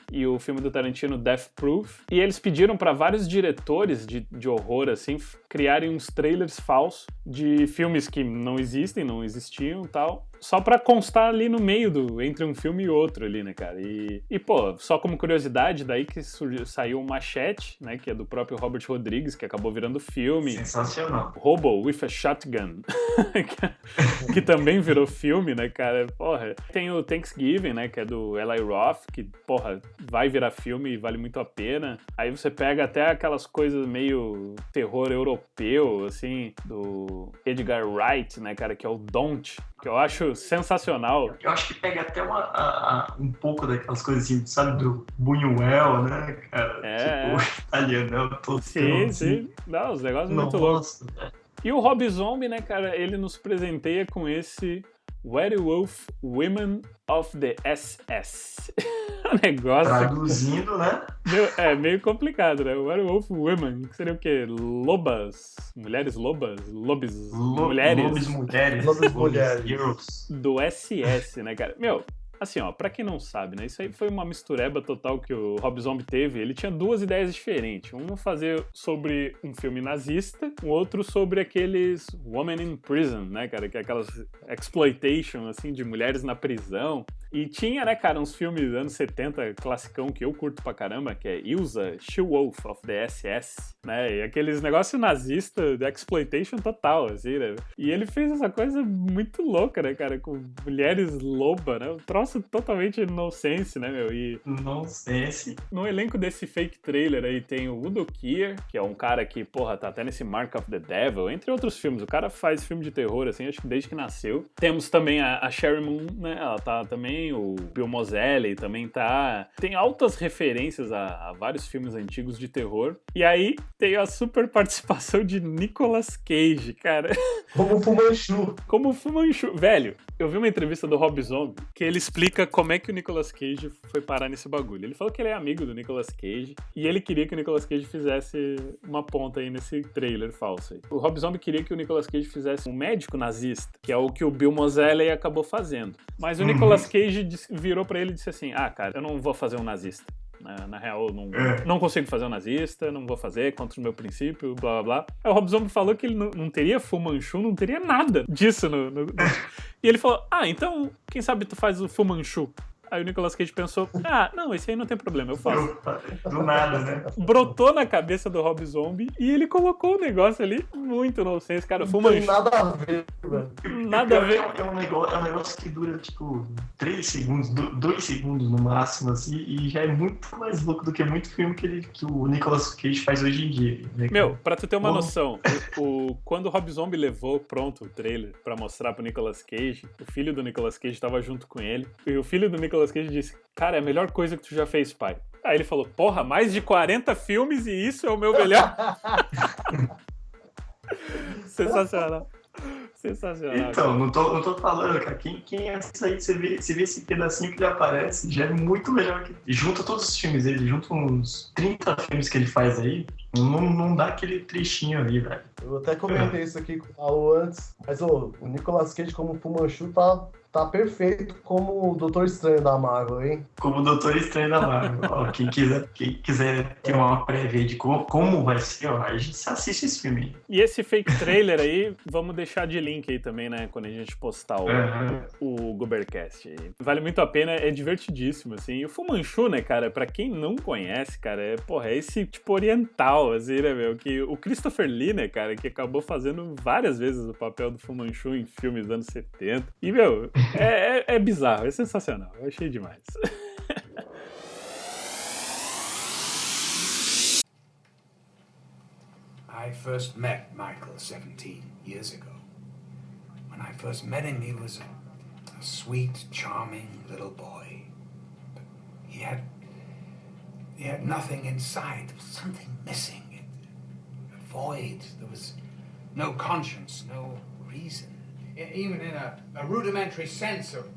e o filme do Tarantino, Death Proof. E eles pediram para vários diretores de horror, assim, criarem uns trailers falsos de filmes que não existem, não existiam e tal, só pra constar ali no meio entre um filme e outro ali, né, cara? E pô, só como curiosidade, daí que saiu o Machete, né, que é do próprio Robert Rodrigues, que acabou virando filme. Sensacional. Hobo with a Shotgun, que também virou filme, né, cara? Porra. Tem o Thanksgiving, né, que é do Eli Roth, que, porra, vai virar filme e vale muito a pena. Aí você pega até aquelas coisas meio terror europeu, assim, do Edgar Wright, né, cara, que é o Don't, que eu acho sensacional. Eu acho que pega até um pouco daquelas coisas assim, sabe, do Buñuel, né, cara? Tipo, italianão, todo. Sim. Não, os negócios muito loucos. E o Rob Zombie, né, cara, ele nos presenteia com esse Werewolf Women of the SS. O negócio... Traduzindo, né? É meio complicado, né? Werewolf Women, que seria o quê? Lobas? Mulheres lobas? Mulheres. Lobes mulheres. Do SS, né, cara? Meu, assim, ó, pra quem não sabe, né? Isso aí foi uma mistureba total que o Rob Zombie teve. Ele tinha 2 ideias diferentes. Um fazer sobre um filme nazista, o outro sobre aqueles Women in Prison, né, cara? Que é aquelas exploitation, assim, de mulheres na prisão. E tinha, né, cara, uns filmes anos 70, classicão, que eu curto pra caramba, que é Ilsa, She-Wolf of the SS, né? E aqueles negócios nazistas de exploitation total, assim, né? E ele fez essa coisa muito louca, né, cara? Com mulheres loba, né? Um troço totalmente nonsense, né, meu? E nonsense. No elenco desse fake trailer aí tem o Udo Kier, que é um cara que, porra, tá até nesse Mark of the Devil, entre outros filmes. O cara faz filme de terror, assim, acho que desde que nasceu. Temos também a Sherry Moon, né? Ela tá também, o Bill Moseley também tá. Tem altas referências a vários filmes antigos de terror. E aí tem a super participação de Nicolas Cage, cara. Como Fu Manchu. Como Fu Manchu. Velho, eu vi uma entrevista do Rob Zombie que ele explica como é que o Nicolas Cage foi parar nesse bagulho. Ele falou que ele é amigo do Nicolas Cage e ele queria que o Nicolas Cage fizesse uma ponta aí nesse trailer falso aí. O Rob Zombie queria que o Nicolas Cage fizesse um médico nazista, que é o que o Bill Moseley acabou fazendo. Mas o Nicolas Cage virou pra ele e disse assim, cara, eu não vou fazer um nazista. Na real, eu não consigo fazer um nazista, não vou fazer, contra o meu princípio, blá blá blá. Aí o Rob Zombie falou que ele não teria Fu Manchu, não teria nada disso. E ele falou, então, quem sabe tu faz o Fu Manchu? Aí o Nicolas Cage pensou, não, esse aí não tem problema, eu faço. Do nada, né? Brotou na cabeça do Rob Zombie e ele colocou o negócio ali muito nonsense, cara. Fu Manchu. Nada a ver, velho. Nada a ver. É um negócio que dura, tipo, 3 segundos, 2 segundos no máximo, assim, e já é muito mais louco do que muito filme que o Nicolas Cage faz hoje em dia. Né? Meu, pra tu ter uma noção, quando o Rob Zombie levou pronto o trailer pra mostrar pro Nicolas Cage, o filho do Nicolas Cage tava junto com ele, e o filho do Nicolas Cage disse, cara, é a melhor coisa que tu já fez, pai. Aí ele falou, porra, mais de 40 filmes e isso é o meu melhor. Sensacional. Sensacional. Então, não tô falando, cara. Quem é isso aí? Você vê esse pedacinho que ele aparece, já é muito melhor. E junta todos os filmes dele, junta uns 30 filmes que ele faz aí, não dá aquele trechinho ali, velho. Eu até comentei isso aqui com o Paulo antes, mas o Nicolas Cage como Fu Manchu tá perfeito como o Doutor Estranho da Marvel, hein? Como o Doutor Estranho da Marvel. Ó, quem quiser ter uma prévia de como vai ser, a gente assiste esse filme aí. E esse fake trailer aí, vamos deixar de link aí também, né? Quando a gente postar o Goobercast. Vale muito a pena, é divertidíssimo, assim. E o Fu Manchu, né, cara? Pra quem não conhece, cara, é esse tipo oriental, assim, né, meu? Que o Christopher Lee, né, cara, que acabou fazendo várias vezes o papel do Fu Manchu em filmes dos anos 70. E, meu, é bizarro, é sensacional. Eu achei demais. I first met Michael 17 years ago. When I first met him, he was a sweet, charming little boy. But he had nothing inside. There was something missing. A void. There was no conscience, no reason. Even in a rudimentary sense of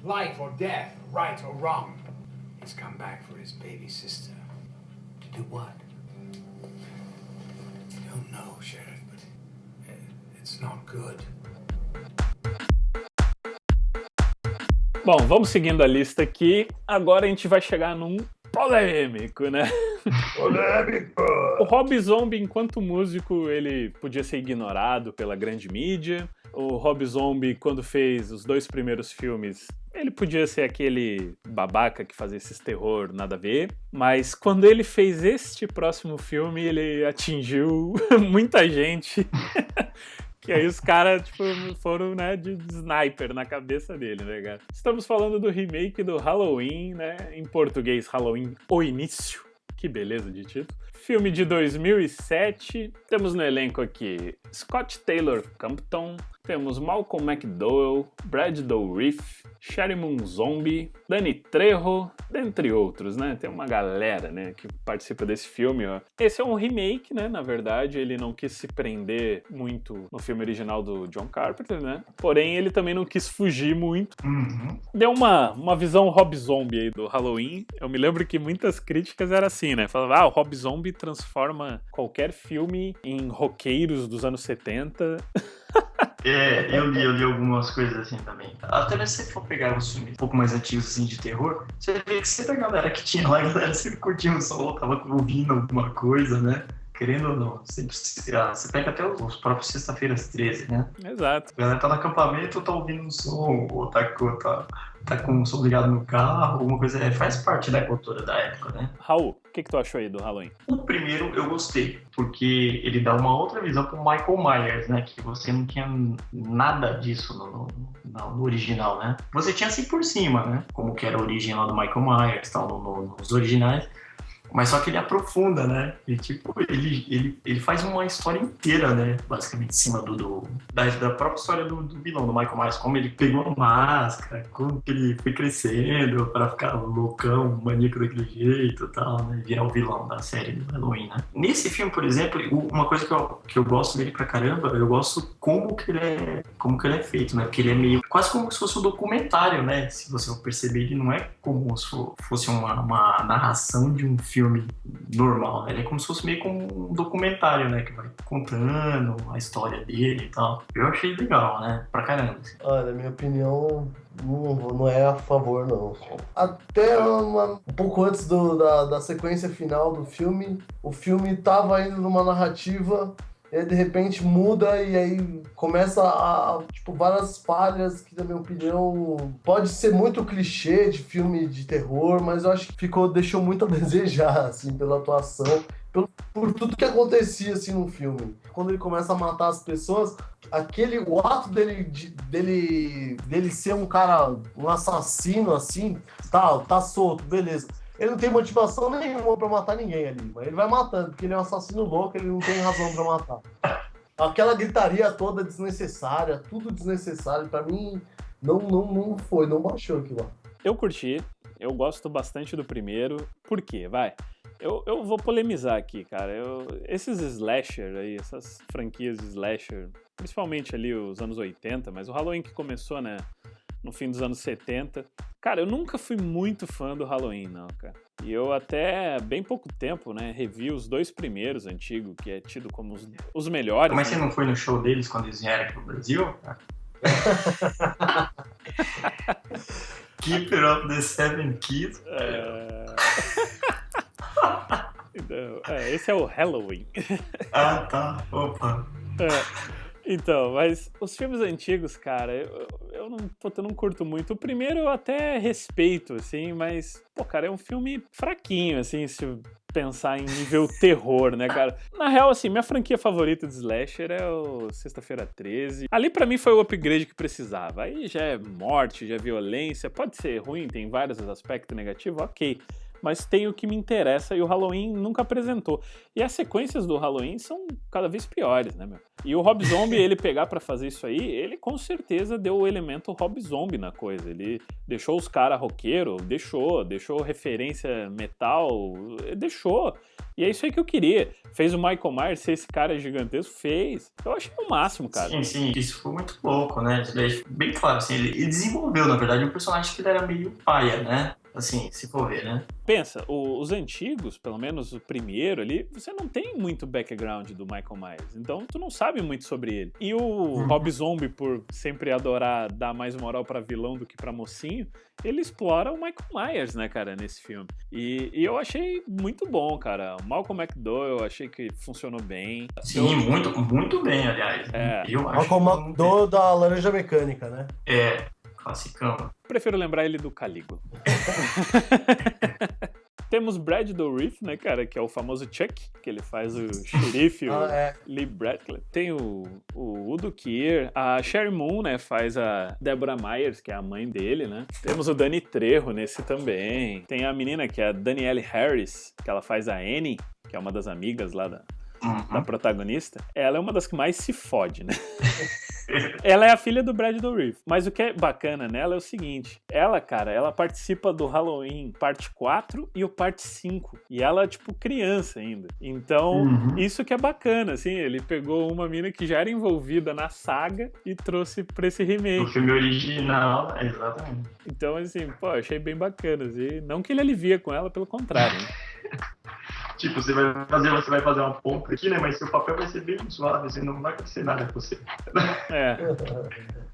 life or death, right or wrong. He's come back for his baby sister. To do what? I don't know, Sheriff, but it's not good. Bom, vamos seguindo a lista aqui. Agora a gente vai chegar num polêmico, né? Polêmico! O Rob Zombie, enquanto músico, ele podia ser ignorado pela grande mídia. O Rob Zombie, quando fez os 2 primeiros filmes, ele podia ser aquele babaca que fazia esses terror nada a ver. Mas quando ele fez este próximo filme, ele atingiu muita gente. Que aí os caras, tipo, foram, né, de sniper na cabeça dele, né, cara? Estamos falando do remake do Halloween, né? Em português, Halloween, O Início. Que beleza de título. Filme de 2007. Temos no elenco aqui Scott Taylor Compton, temos Malcolm McDowell, Brad Dourif, Sherry Moon Zombie, Danny Trejo, dentre outros, né? Tem uma galera, né, que participa desse filme, ó. Esse é um remake, né, na verdade, ele não quis se prender muito no filme original do John Carpenter, né? Porém, ele também não quis fugir muito. Deu uma visão Rob Zombie aí do Halloween. Eu me lembro que muitas críticas eram assim, né? Falava, o Rob Zombie transforma qualquer filme em roqueiros dos anos 70. Eu li algumas coisas assim também. Até se você for pegar uns filmes um pouco mais antigos assim, de terror, você vê que sempre a galera que tinha lá, a galera sempre curtia um som, tava ouvindo alguma coisa, né? querendo ou não, você pega até os próprios Sexta-feiras 13, né? Exato. A galera tá no acampamento, tá ouvindo um som, ou tá com o som ligado no carro, alguma coisa. Faz parte da cultura da época, né? Raul, o que tu achou aí do Halloween? O primeiro eu gostei, porque ele dá uma outra visão pro Michael Myers, né? Que você não tinha nada disso no original, né? Você tinha assim por cima, né? Como que era a origem lá do Michael Myers, tal, nos originais. Mas só que ele aprofunda, né? E, tipo, ele faz uma história inteira, né? Basicamente, em cima da própria história do vilão, do Michael Myers. Como ele pegou a máscara, como que ele foi crescendo pra ficar loucão, maníaco daquele jeito e tal, né? Virar o vilão da série do Halloween, né? Nesse filme, por exemplo, uma coisa que eu gosto dele pra caramba, eu gosto como que ele é feito, né? Porque ele é meio quase como se fosse um documentário, né? Se você for perceber, ele não é como se fosse uma narração de um filme normal, né? Ele é como se fosse meio como um documentário, né? Que vai contando a história dele e tal. Eu achei legal, né? Pra caramba. Assim. Olha, minha opinião não é a favor, não. Até um pouco antes da sequência final do filme, o filme tava indo numa narrativa e aí de repente muda e aí começa tipo, várias falhas que, na minha opinião, pode ser muito clichê de filme de terror, mas eu acho que deixou muito a desejar, assim, pela atuação, por tudo que acontecia, assim, no filme. Quando ele começa a matar as pessoas, o ato dele ser um cara, um assassino, assim, tá solto, beleza. Ele não tem motivação nenhuma pra matar ninguém ali, mas ele vai matando, porque ele é um assassino louco, ele não tem razão pra matar. Aquela gritaria toda desnecessária, tudo desnecessário, pra mim não baixou aquilo lá. Eu curti, eu gosto bastante do primeiro. Por quê? Eu vou polemizar aqui, cara. Esses slasher aí, essas franquias de slasher, principalmente ali os anos 80, mas o Halloween que começou, né, no fim dos anos 70. Cara, eu nunca fui muito fã do Halloween, não, cara. E eu até, bem pouco tempo, né, revi os 2 primeiros antigos, que é tido como os melhores. Mas né? você não foi no show deles quando eles vieram aqui pro Brasil? Keeper of the Seven Keys. Esse é o Halloween. Ah, tá. Opa. Então, mas os filmes antigos, cara, eu não curto muito. O primeiro eu até respeito, assim, mas, pô, cara, é um filme fraquinho, assim, se pensar em nível terror, né, cara? Na real, assim, minha franquia favorita de slasher é o Sexta-feira 13. Ali, pra mim, foi o upgrade que precisava. Aí já é morte, já é violência, pode ser ruim, tem vários aspectos negativos, ok. Mas tem o que me interessa e o Halloween nunca apresentou. E as sequências do Halloween são cada vez piores, né, meu? E o Rob Zombie, ele pegar pra fazer isso aí, ele com certeza deu o elemento Rob Zombie na coisa. Ele deixou os caras roqueiro, deixou referência metal, deixou. E é isso aí que eu queria. Fez o Michael Myers ser esse cara gigantesco? Fez. Eu achei o máximo, cara. Sim, isso foi muito louco, né? Bem claro, assim, ele desenvolveu, na verdade, um personagem que ele era meio paia, né? Assim, se for ver, né? Pensa, os antigos, pelo menos o primeiro ali, você não tem muito background do Michael Myers, então tu não sabe muito sobre ele. E o Rob Zombie, por sempre adorar dar mais moral pra vilão do que pra mocinho, ele explora o Michael Myers, né, cara, nesse filme. E eu achei muito bom, cara. O Malcolm McDowell, eu achei que funcionou bem. Sim, muito bem, aliás. Malcolm McDowell da Laranja Mecânica, né? Classicão. Prefiro lembrar ele do Calígula. Temos Brad Dourif, né, cara, que é o famoso Chuck, que ele faz o xerife, Lee Bradley. Tem o Udo Kier, a Sherry Moon, né, faz a Deborah Myers, que é a mãe dele, né. Temos o Danny Trejo nesse também. Tem a menina que é a Danielle Harris, que ela faz a Annie, que é uma das amigas lá da protagonista. Ela é uma das que mais se fode, né. Ela é a filha do Brad Dourif. Mas o que é bacana nela é o seguinte. Ela, cara, ela participa do Halloween parte 4 e o parte 5. E ela, tipo, criança ainda. Então, isso que é bacana, assim. Ele pegou uma mina que já era envolvida na saga e trouxe pra esse remake. O filme original, exatamente. Então, assim, pô, achei bem bacana. Assim. Não que ele alivia com ela, pelo contrário. Né? Tipo, você vai fazer uma pompa aqui, né? Mas seu papel vai ser bem suave, assim, não vai acontecer nada com você.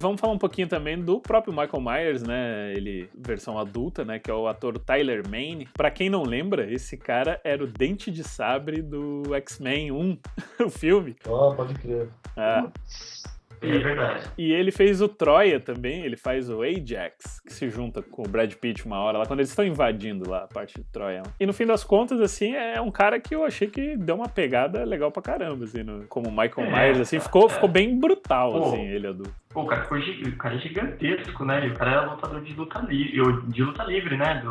Vamos falar um pouquinho também do próprio Michael Myers, né? Ele, versão adulta, né? Que é o ator Tyler Mane. Pra quem não lembra, esse cara era o Dente de Sabre do X-Men 1, o filme. Pode crer. É verdade. E ele fez o Troia também, ele faz o Ajax, que se junta com o Brad Pitt uma hora lá, quando eles estão invadindo lá a parte de Troia. E no fim das contas, assim, é um cara que eu achei que deu uma pegada legal pra caramba, assim, como Michael Myers, assim, ficou bem brutal, assim, ele adulto. Pô, o cara é gigantesco, né? E o cara era lutador de luta livre, né?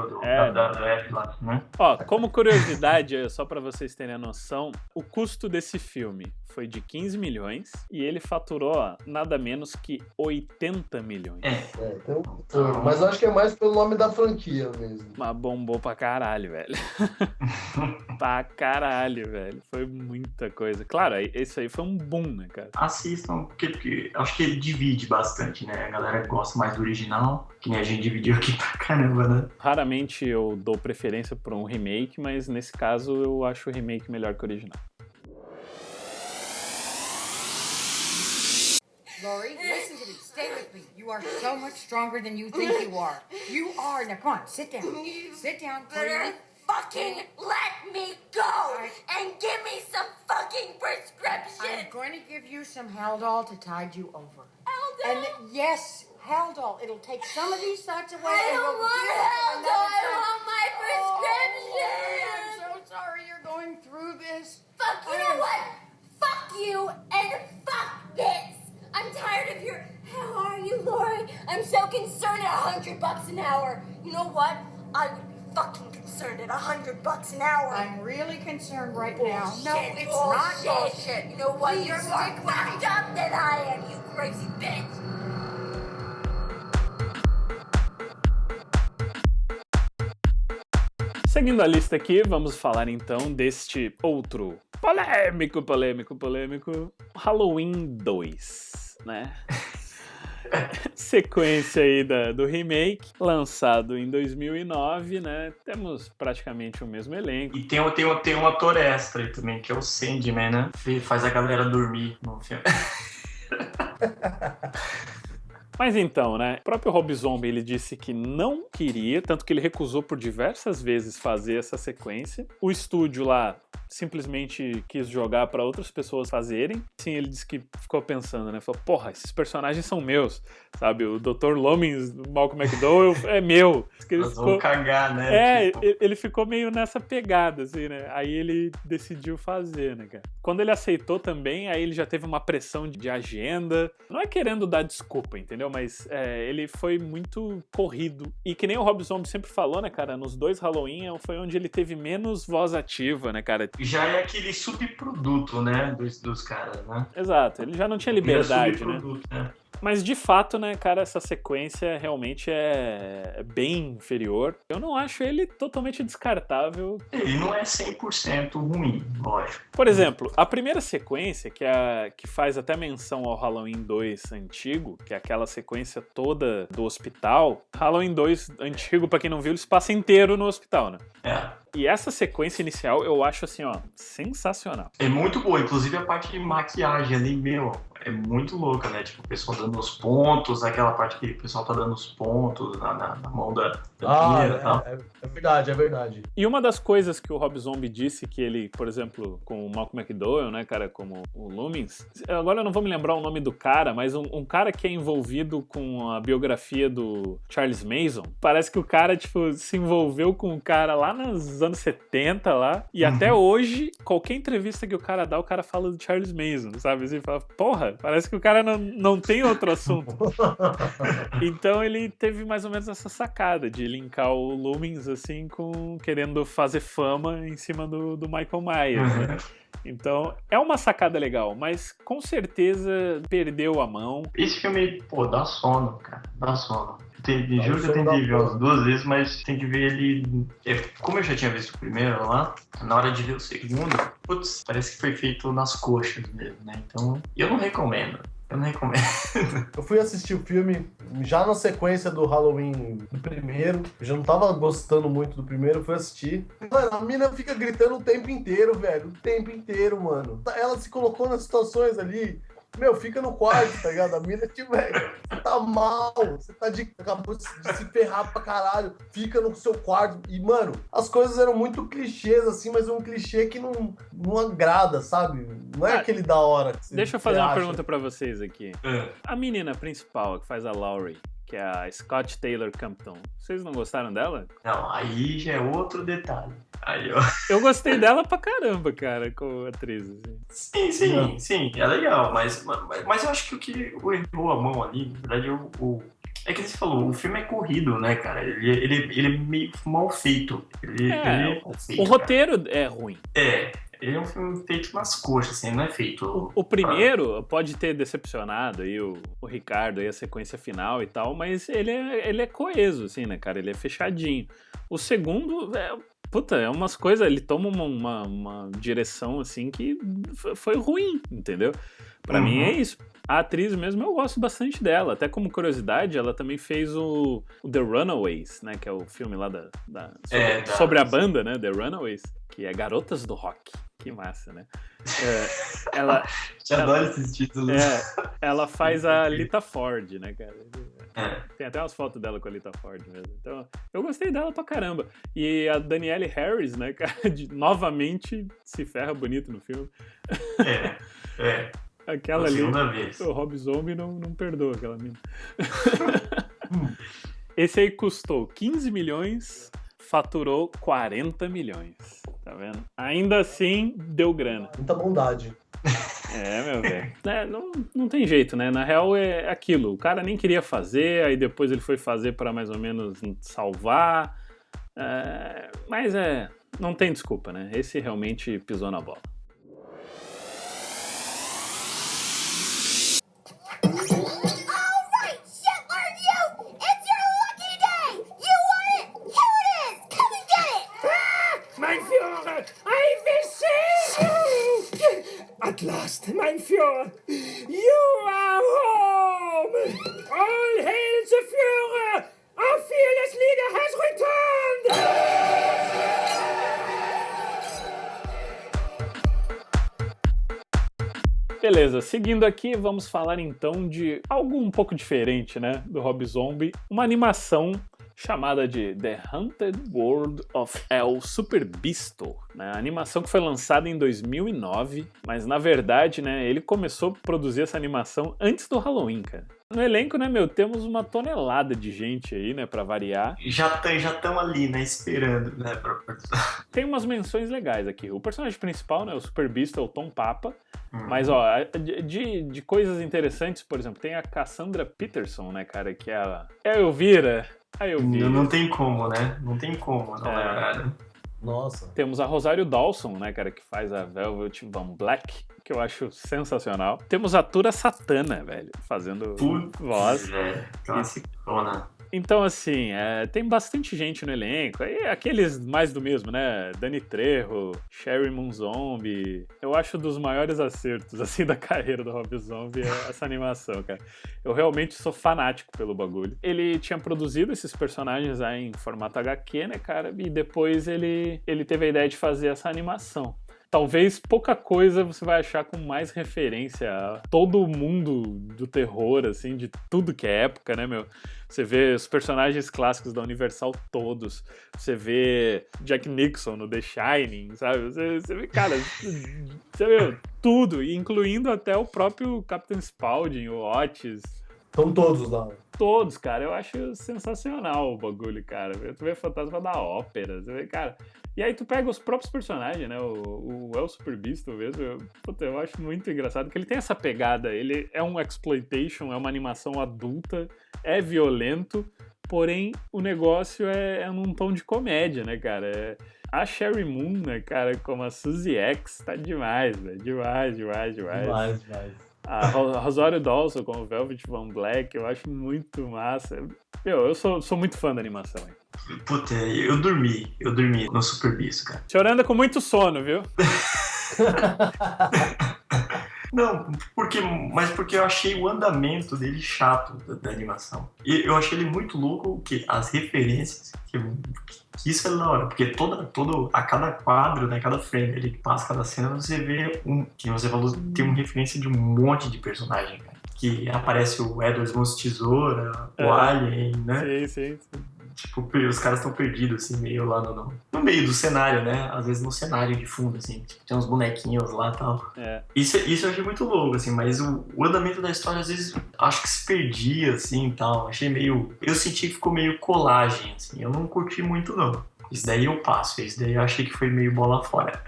Da WF lá, né? Ó, como curiosidade, só pra vocês terem a noção, o custo desse filme foi de 15 milhões e ele faturou, ó, nada menos que 80 milhões. Mas eu acho que é mais pelo nome da franquia mesmo. Mas bombou pra caralho, velho. Pra caralho, velho. Foi muita coisa. Claro, esse aí foi um boom, né, cara? Assistam, porque acho que ele divide bastante, né? A galera gosta mais do original, que nem a gente dividiu aqui pra caramba, né? Raramente eu dou preferência por um remake, mas nesse caso eu acho o remake melhor que o original. Laurie, listen to me. Stay with me. You are so much stronger than you think you are. You are. Now, come on, sit down. Sit down, please. Fucking let me go and give me some fucking prescription. I'm going to give you some Haldol to tide you over. Haldol? And yes, Haldol. It'll take some of these thoughts away. I and don't we'll want deal with Haldol. it I want my prescription. Oh, I'm so sorry you're going through this. Fuck, you know what? Fuck you and fuck this. I'm tired of your, how are you, Lori? I'm so concerned at $100 an hour. You know what? I would be fucking concerned at $100 an hour. I'm really concerned right now. Bullshit, No, it's not bullshit. bullshit. You know what? Please You're more stick with fucked me. up than I am, you crazy bitch. Seguindo a lista aqui, vamos falar então deste outro polêmico Halloween 2, né? Sequência aí do remake, lançado em 2009, né? Temos praticamente o mesmo elenco. E tem um ator extra aí também, que é o Sandman, né? Ele faz a galera dormir no filme. Mas então, né, o próprio Rob Zombie, ele disse que não queria, tanto que ele recusou por diversas vezes fazer essa sequência. O estúdio lá simplesmente quis jogar para outras pessoas fazerem. Sim, ele disse que ficou pensando, né, falou, porra, esses personagens são meus, sabe, o Dr. Loomis, do Malcolm McDowell é meu. Eles vão cagar, né? Ele ficou meio nessa pegada, assim, né, aí ele decidiu fazer, né, cara. Quando ele aceitou também, aí ele já teve uma pressão de agenda, não é querendo dar desculpa, entendeu? Mas ele foi muito corrido. E que nem o Rob Zombie sempre falou, né, cara? Nos 2 Halloween foi onde ele teve menos voz ativa, né, cara? Já é aquele subproduto, né, dos caras, né? Exato, ele já não tinha liberdade, né? né? Mas de fato, né, cara, essa sequência realmente é bem inferior. Eu não acho ele totalmente descartável. Ele não é 100% ruim, lógico. Por exemplo, a primeira sequência, que faz até menção ao Halloween 2 antigo, que é aquela sequência toda do hospital. Halloween 2 antigo, pra quem não viu, ele se passa inteiro no hospital, né? E essa sequência inicial eu acho assim, ó, sensacional. É muito boa, inclusive a parte de maquiagem ali, meu, é muito louca, né? Tipo, o pessoal dando os pontos, aquela parte que o pessoal tá dando os pontos na mão da menina e tal. É verdade. E uma das coisas que o Rob Zombie disse que ele, por exemplo, com o Malcolm McDowell, né, cara, como o Loomis, agora eu não vou me lembrar o nome do cara, mas um cara que é envolvido com a biografia do Charles Manson, parece que o cara, tipo, se envolveu com o cara lá nos anos 70 lá, e até hoje, qualquer entrevista que o cara dá, o cara fala do Charles Manson, sabe? Assim, fala, porra, parece que o cara não tem outro assunto. Então ele teve mais ou menos essa sacada de linkar o Loomis, assim, com querendo fazer fama em cima do Michael Myers, né? Então, é uma sacada legal, mas com certeza perdeu a mão. Esse filme, pô, dá sono, cara, dá sono. Juro que eu tentei ver umas 2 vezes, mas tem que ver ele... Como eu já tinha visto o primeiro lá, na hora de ver o segundo, putz, parece que foi feito nas coxas mesmo, né? Então, eu não recomendo. Eu fui assistir o filme já na sequência do Halloween do primeiro. Eu já não tava gostando muito do primeiro, fui assistir. Mano, a mina fica gritando o tempo inteiro, velho. O tempo inteiro, mano. Ela se colocou nas situações ali Meu, fica no quarto, tá ligado? A mina, tipo, velho, você tá mal, você acabou de se ferrar pra caralho, fica no seu quarto. E, mano, as coisas eram muito clichês, assim, mas um clichê que não agrada, sabe? Não é aquele da hora que você Deixa eu fazer uma acha. pergunta pra vocês aqui. A menina principal, que faz a Laurie, que é a Scott Taylor Compton, vocês não gostaram dela? Não, aí já é outro detalhe. Aí, ó. Eu gostei dela pra caramba, cara, como atriz. Assim. Sim, é legal, mas eu acho que o que errou a mão ali, na verdade, é que você falou, o filme é corrido, né, cara? Ele é meio mal feito. Ele é mal feito, o roteiro é ruim. Ele é um filme feito nas coxas, assim, não é feito... O primeiro pode ter decepcionado aí o Ricardo, aí a sequência final e tal, mas ele é coeso, assim, né, cara? Ele é fechadinho. O segundo, é umas coisas, ele toma uma direção, assim, que foi ruim, entendeu? Pra mim é isso. A atriz mesmo, eu gosto bastante dela. Até como curiosidade, ela também fez o The Runaways, né? Que é o filme lá sobre a banda, né? The Runaways, que é Garotas do Rock. Que massa, né? Ela adoro esses títulos. Ela faz a Lita Ford, né, cara? Tem até umas fotos dela com a Lita Ford mesmo. Então, eu gostei dela pra caramba. E a Danielle Harris, né, cara? novamente se ferra bonito no filme. Aquela ali, o Rob Zombie não perdoa aquela mina. Esse aí custou 15 milhões, faturou 40 milhões. Tá vendo? Ainda assim, deu grana. Muita bondade. Meu velho. Não tem jeito, né? Na real é aquilo. O cara nem queria fazer, aí depois ele foi fazer pra mais ou menos salvar. Mas não tem desculpa, né? Esse realmente pisou na bola. At last, mein Führer, you are home! All hail the Führer! Our fearless leader has returned! Beleza, seguindo aqui, vamos falar então de algo um pouco diferente, né, do Rob Zombie, uma animação chamada de The Haunted World of El Superbeasto, né? A animação que foi lançada em 2009, mas na verdade, né, ele começou a produzir essa animação antes do Halloween, cara. No elenco, né, temos uma tonelada de gente aí, né, pra variar. Já estão ali, né, esperando, né, Tem umas menções legais aqui. O personagem principal, né, o Superbeasto, é o Tom Papa. Mas, ó, de coisas interessantes, por exemplo, tem a Cassandra Peterson, né, cara, que é a Elvira. Não tem como, né? Não tem como, não é verdade. Nossa. Temos a Rosário Dawson, né, cara, que faz a Velvet Van Black, que eu acho sensacional. Temos a Tura Satana, velho, fazendo voz. Classicona. Então, assim, tem bastante gente no elenco. Aí, aqueles mais do mesmo, né? Danny Trejo, Sherry Moon Zombie. Eu acho dos maiores acertos, assim, da carreira do Rob Zombie essa animação, cara. Eu realmente sou fanático pelo bagulho. Ele tinha produzido esses personagens aí em formato HQ, né, cara? E depois ele teve a ideia de fazer essa animação. Talvez pouca coisa você vai achar com mais referência a todo o mundo do terror, assim, de tudo que é época, né, meu? Você vê os personagens clássicos da Universal todos. Você vê Jack Nixon no The Shining, sabe? Você vê, cara, você vê tudo, incluindo até o próprio Captain Spaulding, o Otis. Estão todos lá. Todos, cara. Eu acho sensacional o bagulho, cara. Tu vê Fantasma da Ópera, você vê, cara... E aí tu pega os próprios personagens, né? O El Superbeasto mesmo, eu acho muito engraçado, porque ele tem essa pegada, ele é um exploitation, é uma animação adulta, é violento, porém o negócio é num tom de comédia, né, cara? A Sherry Moon, né, cara, como a Suzy X, tá demais, velho, demais. Demais. A Rosário Dawson como Velvet Van Black, eu acho muito massa. Eu sou muito fã da animação, hein? Puta, eu dormi no Superbeasto, cara. O senhor anda com muito sono, viu? Não, porque eu achei o andamento dele chato da animação. E eu achei ele muito louco, que as referências, que isso é da hora, porque a cada quadro, né, cada frame ele passa, cada cena, você vê que você falou, tem uma referência de um monte de personagem, cara. Que aparece o Edward Mãos de Tesoura, o Alien, né? Sim. Tipo, os caras estão perdidos, assim, meio lá no meio do cenário, né? Às vezes no cenário de fundo, assim, tipo, tem uns bonequinhos lá e tal. Isso eu achei muito louco, assim, mas o andamento da história, às vezes, acho que se perdia, assim, e tal. Achei meio... Eu senti que ficou meio colagem, assim. Eu não curti muito, não. Isso daí eu passo, isso daí eu achei que foi meio bola fora.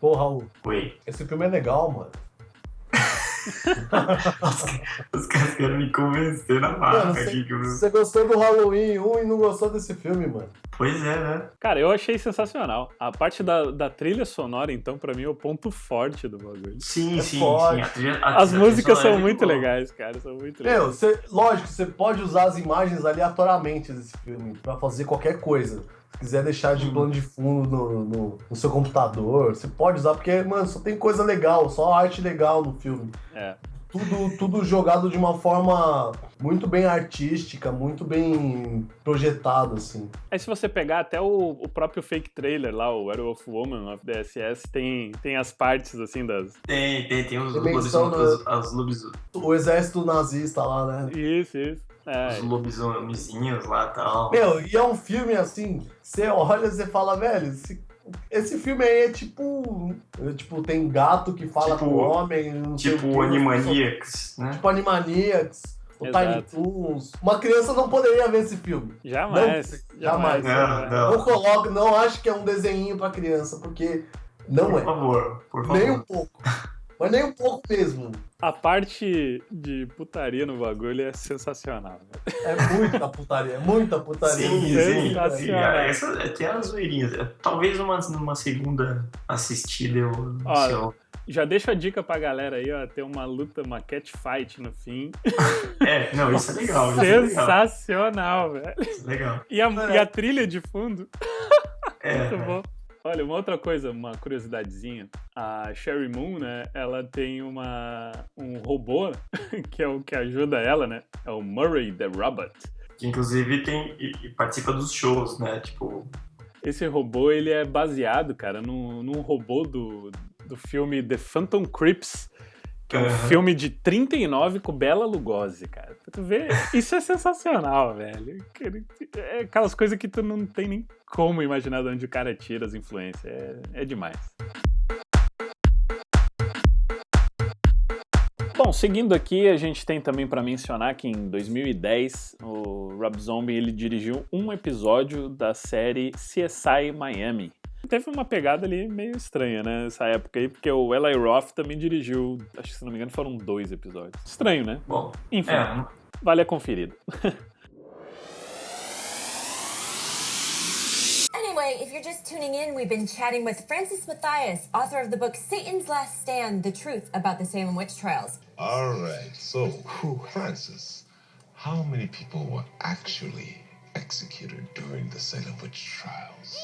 Pô, Raul. Oi. Esse filme é legal, mano. Os caras querem me convencer na marca aqui. Você gostou do Halloween 1 e não gostou desse filme, mano? Pois é, né? Cara, eu achei sensacional. A parte da trilha sonora, então, pra mim é o ponto forte do bagulho. Sim. As músicas são muito legais, cara. São muito legais. Lógico, você pode usar as imagens aleatoriamente desse filme pra fazer qualquer coisa. Se quiser deixar de plano de fundo no seu computador, você pode usar, porque, mano, só tem coisa legal, só arte legal no filme. Tudo jogado de uma forma muito bem artística, muito bem projetado, assim. Aí se você pegar até o próprio fake trailer lá, o Werewolf Woman of the SS, tem as partes, assim, das... Tem os lobisomens. O exército nazista lá, né? Isso. Os lobisomzinhos lá e tal. Meu, e é um filme assim, você olha e você fala, velho, esse filme aí é tipo, tem gato que fala com homem, não sei o quê. Animaniacs, né? Tipo Animaniacs, o Tiny Toons. Uma criança não poderia ver esse filme. Jamais. Não acho que é um desenhinho pra criança, porque não é. Por favor. Nem um pouco. Mas nem um pouco mesmo. A parte de putaria no bagulho é sensacional. É muita putaria. Sim. Sensacional. Tem as zoeirinhas. Talvez numa segunda assistida eu não sei. Já deixo a dica pra galera aí, ó, ter uma luta, uma catfight no fim. Isso é legal. Sensacional, velho. Isso é legal. E a trilha de fundo. Muito bom. Olha, uma outra coisa, uma curiosidadezinha. A Sherry Moon, né, ela tem um robô que é o que ajuda ela, né? É o Murray the Robot. Que inclusive participa dos shows, né? Tipo... Esse robô, ele é baseado, cara, num robô do filme The Phantom Crips, que é um filme de 39 com Bela Lugosi, cara. Pra tu ver, isso é sensacional, velho. É aquelas coisas que tu não tem nem como imaginar de onde o cara tira as influências. É demais. Bom, seguindo aqui, a gente tem também para mencionar que em 2010 o Rob Zombie ele dirigiu um episódio da série CSI Miami. Teve uma pegada ali meio estranha, né, nessa época aí, porque o Eli Roth também dirigiu, acho que se não me engano foram 2 episódios. Estranho, né? Bom, enfim, vale a conferida. Anyway, if you're just tuning in, we've been chatting with Francis Matthias, author of the book Satan's Last Stand, The Truth About the Salem Witch Trials. All right, so, Francis, how many people were actually executed during the Salem Witch Trials?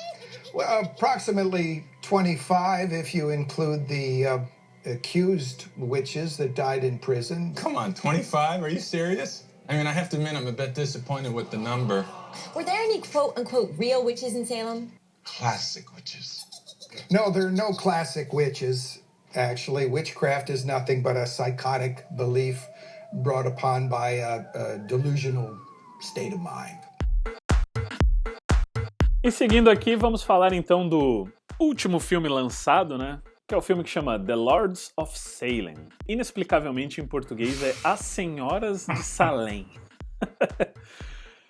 Well, approximately 25 if you include the accused witches that died in prison. Come on, 25? Are you serious? I mean, I have to admit I'm a bit disappointed with the number. Were there any quote-unquote real witches in Salem? Classic witches. No, there are no classic witches. Actually, witchcraft is nothing but a psychotic belief brought upon by a delusional state of mind. E seguindo aqui, vamos falar então do último filme lançado, né? Que é o filme que chama The Lords of Salem. Inexplicavelmente em português é As Senhoras de Salem.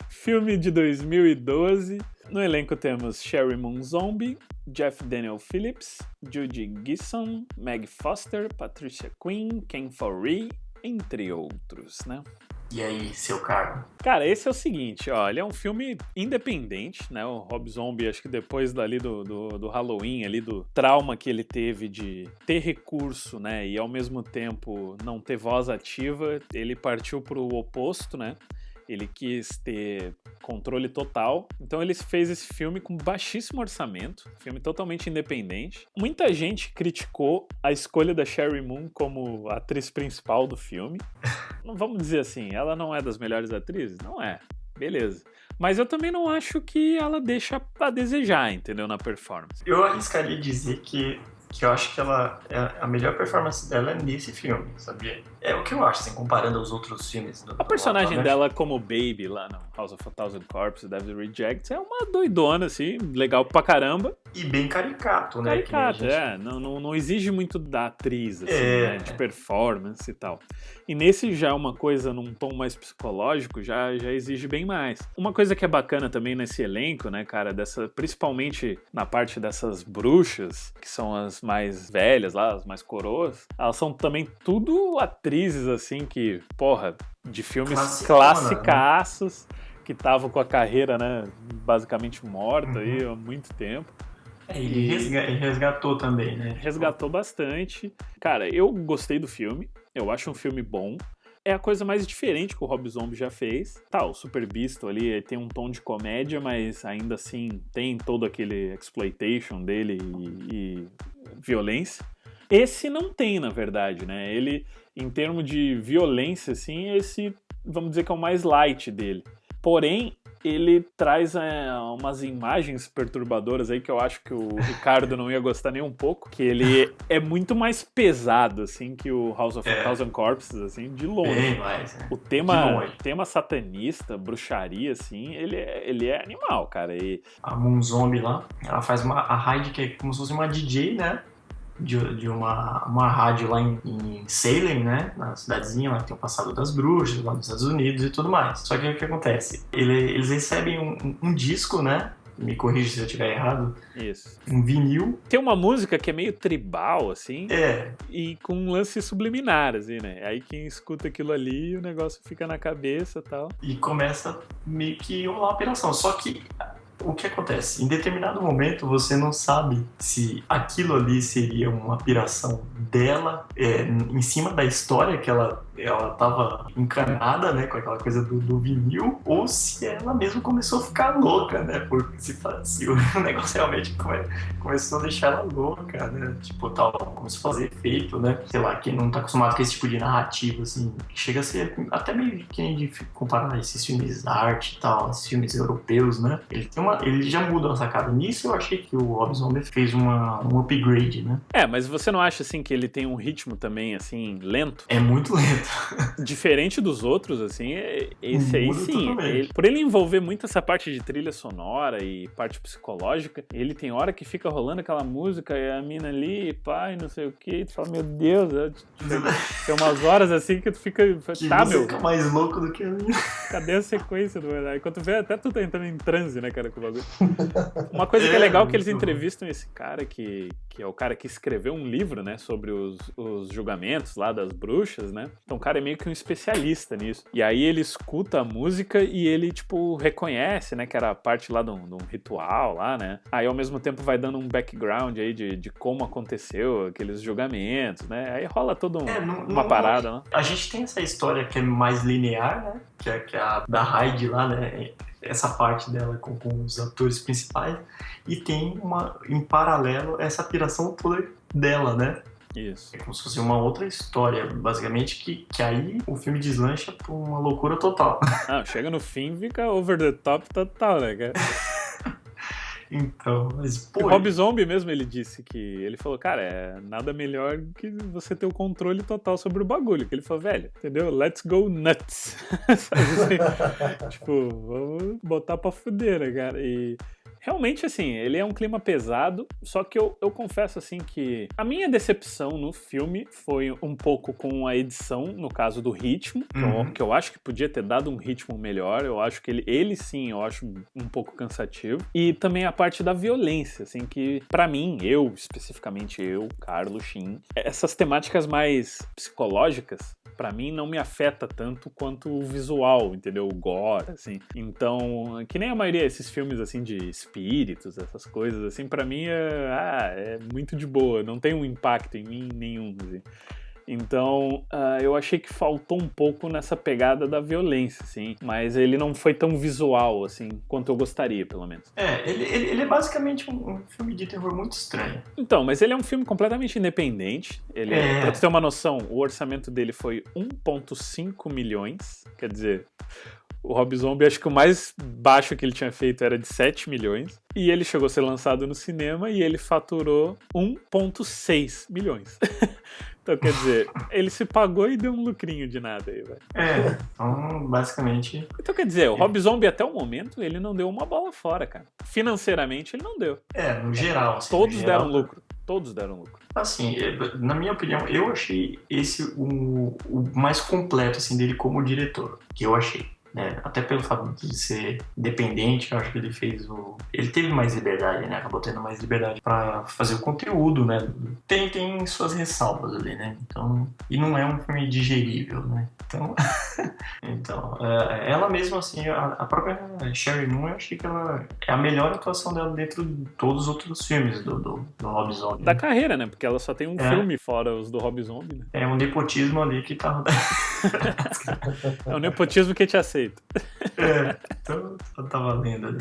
Filme de 2012. No elenco temos Sherry Moon Zombie, Jeff Daniel Phillips, Judy Gisson, Meg Foster, Patricia Quinn, Ken Foree, entre outros, né? E aí, seu Carlos? Cara, esse é o seguinte, ó, ele é um filme independente, né, o Rob Zombie, acho que depois dali do Halloween, ali do trauma que ele teve de ter recurso, né, e ao mesmo tempo não ter voz ativa, ele partiu pro oposto, né, Ele quis ter controle total, então ele fez esse filme com baixíssimo orçamento, filme totalmente independente. Muita gente criticou a escolha da Sheri Moon como atriz principal do filme. Não vamos dizer assim, ela não é das melhores atrizes? Não é, beleza. Mas eu também não acho que ela deixa a desejar, entendeu, na performance. Eu arriscaria dizer que eu acho que a melhor performance dela é nesse filme, sabia? É o que eu acho, assim, comparando aos outros filmes. A personagem dela como Baby lá no House of a Thousand Corpses, Devil Rejects, é uma doidona, assim, legal pra caramba. E bem caricato, né? Caricato, não exige muito da atriz, assim, né, de performance e tal. E nesse já é uma coisa num tom mais psicológico, já exige bem mais. Uma coisa que é bacana também nesse elenco, né, cara, principalmente na parte dessas bruxas, que são as mais velhas lá, as mais coroas, elas são também tudo atrizes, assim, que, porra, de filmes classicaços, né? Que estavam com a carreira, né, basicamente morta aí há muito tempo. Ele resgatou também, né? Resgatou bastante. Cara, eu gostei do filme, eu acho um filme bom. É a coisa mais diferente que o Rob Zombie já fez. Tá, o Super Beast ali tem um tom de comédia, mas ainda assim tem todo aquele exploitation dele e violência. Esse não tem, na verdade, né? Ele, em termos de violência, assim, esse, vamos dizer que é o mais light dele. Porém, ele traz umas imagens perturbadoras aí que eu acho que o Ricardo não ia gostar nem um pouco, que ele é muito mais pesado, assim, que o House of a Thousand Corpses, assim, de longe. Bem mais, né? O tema satanista, bruxaria, assim, ele é animal, cara. A Moon Zombie lá, ela faz a Hyde, que é como se fosse uma DJ, né? De uma rádio lá em Salem, né? Na cidadezinha lá que tem o passado das bruxas, lá nos Estados Unidos e tudo mais. Só que o que acontece? Eles recebem um disco, né? Me corrija se eu estiver errado. Isso. Um vinil. Tem uma música que é meio tribal, assim. É. E com um lance subliminar, assim, né? Aí quem escuta aquilo ali, o negócio fica na cabeça e tal. E começa meio que uma operação. Só que o que acontece? Em determinado momento você não sabe se aquilo ali seria uma piração dela em cima da história que ela tava encanada, né, com aquela coisa do vinil, ou se ela mesmo começou a ficar louca, né, porque se o negócio realmente começou a deixar ela louca, né, tipo, tal, começou a fazer efeito, né, sei lá, quem não tá acostumado com esse tipo de narrativa, assim, chega a ser até meio que nem de comparar esses filmes arte e tal, esses filmes europeus, né, ele já muda uma sacada. Nisso eu achei que o Rob Zombie fez um upgrade, né. Mas você não acha, assim, que ele tem um ritmo também, assim, lento? É muito lento. Diferente dos outros, assim, esse aí sim. Por ele envolver muito essa parte de trilha sonora e parte psicológica, ele tem hora que fica rolando aquela música e a mina ali, pai, não sei o que, e tu fala, meu Deus, tem umas horas assim que tu fica, tá, meu. Fica mais louco do que a minha. Cadê a sequência do verdade? Quando tu vê, até tu tá entrando em transe, né, cara, com o bagulho. Uma coisa que é legal é que eles entrevistam esse cara que é o cara que escreveu um livro, né, sobre os julgamentos lá das bruxas, né? Então o cara é meio que um especialista nisso. E aí ele escuta a música e ele, tipo, reconhece, né, que era parte lá de um ritual lá, né? Aí ao mesmo tempo vai dando um background aí de como aconteceu aqueles julgamentos, né? Aí rola toda uma parada, né? A gente tem essa história que é mais linear, né? Que é a da Hyde lá, né? Essa parte dela com os atores principais. E tem em paralelo, essa piração toda dela, né? Isso. É como se fosse uma outra história, basicamente, que aí o filme deslancha por uma loucura total. Chega no fim, fica over the top total, né, cara? Então, mas pô... O Rob Zombie mesmo, ele disse que... Ele falou, cara, nada melhor que você ter o controle total sobre o bagulho. Que ele falou, velho, entendeu? Let's go nuts. Sabe assim? Tipo, vamos botar pra fuder, né, cara? E... Realmente, assim, ele é um clima pesado, só que eu confesso, assim, que a minha decepção no filme foi um pouco com a edição, no caso do ritmo, que eu acho que podia ter dado um ritmo melhor, eu acho que ele sim, eu acho um pouco cansativo, e também a parte da violência, assim, que pra mim, especificamente eu, Carlos Shin, essas temáticas mais psicológicas, pra mim não me afeta tanto quanto o visual, entendeu? O gore, assim. Então, que nem a maioria desses filmes, assim, de espíritos, essas coisas, assim, pra mim é muito de boa, não tem um impacto em mim nenhum, assim. Então, eu achei que faltou um pouco nessa pegada da violência, assim. Mas ele não foi tão visual, assim, quanto eu gostaria, pelo menos. Ele é basicamente um filme de terror muito estranho. Então, mas ele é um filme completamente independente. Pra você ter uma noção, o orçamento dele foi 1,5 milhões. Quer dizer, o Rob Zombie, acho que o mais baixo que ele tinha feito era de 7 milhões. E ele chegou a ser lançado no cinema e ele faturou 1,6 milhões. Então, quer dizer, ele se pagou e deu um lucrinho de nada aí, velho. Então, basicamente... Então, quer dizer, o Rob Zombie, até o momento, ele não deu uma bola fora, cara. Financeiramente, ele não deu. No geral. Assim, Todos deram lucro. Todos deram lucro. Assim, na minha opinião, eu achei esse o mais completo, assim, dele como diretor. Que eu achei. Até pelo fato de ser independente, eu acho que ele fez ele teve mais liberdade, né? Acabou tendo mais liberdade pra fazer o conteúdo, né? Tem suas ressalvas ali, né? Então, e não é um filme digerível, né? Então, ela mesma, assim, a própria Sherry Moon, eu achei que ela é a melhor atuação dela dentro de todos os outros filmes do Rob Zombie. Da carreira, né? Porque ela só tem um filme fora os do Rob Zombie, né? É um nepotismo ali que tá... É um nepotismo que te aceita. Então tá valendo ali.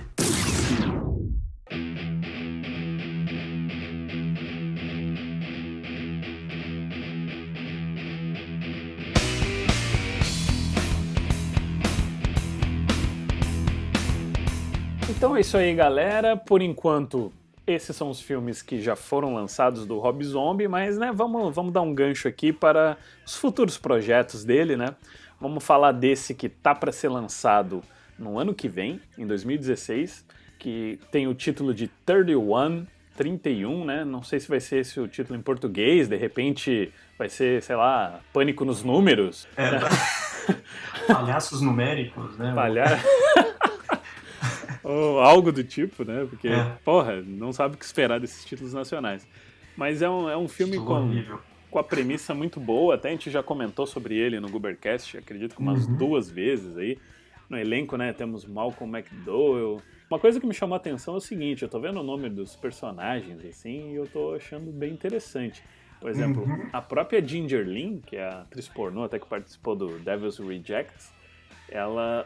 Então é isso aí, galera. Por enquanto, esses são os filmes que já foram lançados do Rob Zombie, mas, né, vamos dar um gancho aqui para os futuros projetos dele, né? Vamos falar desse que tá para ser lançado no ano que vem, em 2016, que tem o título de 31, né? Não sei se vai ser esse o título em português, de repente vai ser, sei lá, Pânico nos Números. Palhaços numéricos, né? Ou algo do tipo, né? Porque, porra, não sabe o que esperar desses títulos nacionais. Mas é um filme com a premissa muito boa, até a gente já comentou sobre ele no Goobercast, acredito que umas 2 vezes aí. No elenco, né, temos Malcolm McDowell. Uma coisa que me chamou a atenção é o seguinte, eu tô vendo o nome dos personagens, assim, e eu tô achando bem interessante. Por exemplo, a própria Ginger Lynn, que é a atriz pornô, até que participou do Devil's Rejects,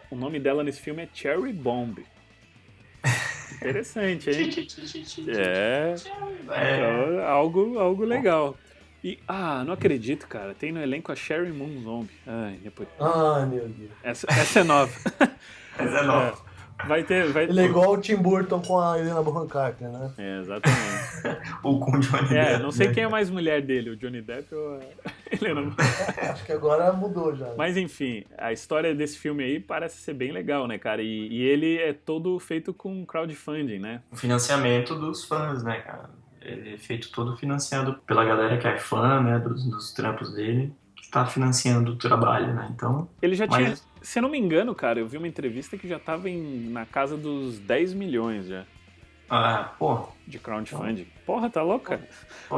o nome dela nesse filme é Cherry Bomb. Interessante, hein? Então, algo legal. E, não acredito, cara. Tem no elenco a Sherry Moon Zombie. Ai, meu Deus. Essa é nova. Essa é nova. Vai ter. Ele é igual o Tim Burton com a Helena Bonham Carter, né? Exatamente. Ou com o Johnny Depp. Não sei quem é mais mulher dele, o Johnny Depp ou a Helena Bonham Carter. Acho que agora mudou já. Mas enfim, a história desse filme aí parece ser bem legal, né, cara? E ele é todo feito com crowdfunding, né? O financiamento dos fãs, né, cara? Ele é feito todo financiado pela galera que é fã, né, dos trampos dele, que tá financiando o trabalho, né, então... Ele já tinha, se eu não me engano, cara, eu vi uma entrevista que já tava na casa dos 10 milhões já. De crowdfunding. Porra, tá louco, cara?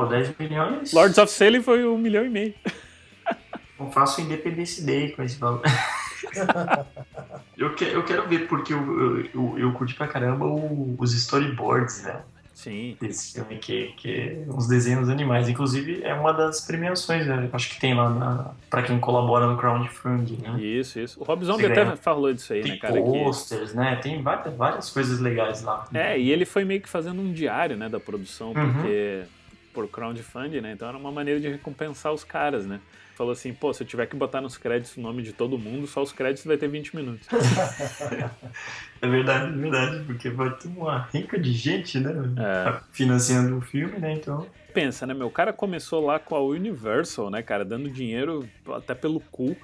10 milhões... Lords of Salem foi 1,5 milhão. Eu faço Independence Day com esse valor. Eu quero ver, porque eu curti pra caramba os storyboards, né? Sim. Desse filme, que é uns desenhos animais. Inclusive, é uma das premiações, né? Acho que tem lá pra quem colabora no crowdfunding, né? Isso. O Rob Zombie até falou disso aí, né, cara? Tem posters, né? Tem várias coisas legais lá. E ele foi meio que fazendo um diário, né, da produção, porque por crowdfunding, né? Então era uma maneira de recompensar os caras, né? Falou assim, se eu tiver que botar nos créditos o nome de todo mundo, só os créditos vai ter 20 minutos. É verdade, porque vai ter uma rica de gente, né? Financiando o filme, né? Então... Pensa, né, meu? O cara começou lá com a Universal, né, cara? Dando dinheiro até pelo cu.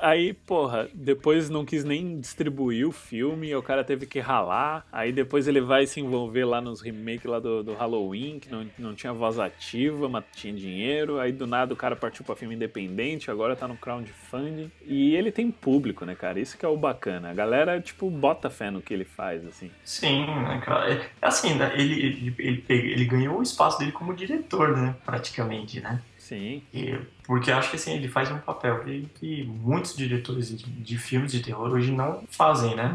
Aí, porra, depois não quis nem distribuir o filme, o cara teve que ralar. Aí depois ele vai se envolver lá nos remakes lá do Halloween, que não tinha voz ativa, mas tinha dinheiro. Aí do nada o cara partiu pra filme independente, agora tá no crowdfunding. E ele tem público, né, cara? Isso que é o bacana. A galera, tipo, bota fé no que ele faz, assim. Sim, né, cara? Assim, ele ganhou o espaço dele como diretor, né? Praticamente, né? Sim. Sim. Porque eu acho que assim, ele faz um papel que muitos diretores de filmes de terror hoje não fazem, né?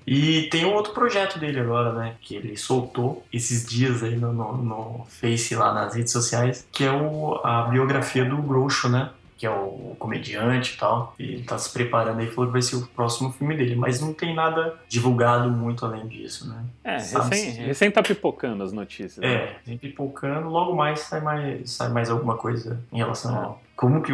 E tem um outro projeto dele agora, né? Que ele soltou esses dias aí no Face, lá nas redes sociais, que é a biografia do Groucho, né? Que é o comediante e tal. E ele tá se preparando aí, falou que vai ser o próximo filme dele. Mas não tem nada divulgado muito além disso, né? Recém tá pipocando as notícias. Né? Vem pipocando. Logo mais sai mais alguma coisa em relação a como que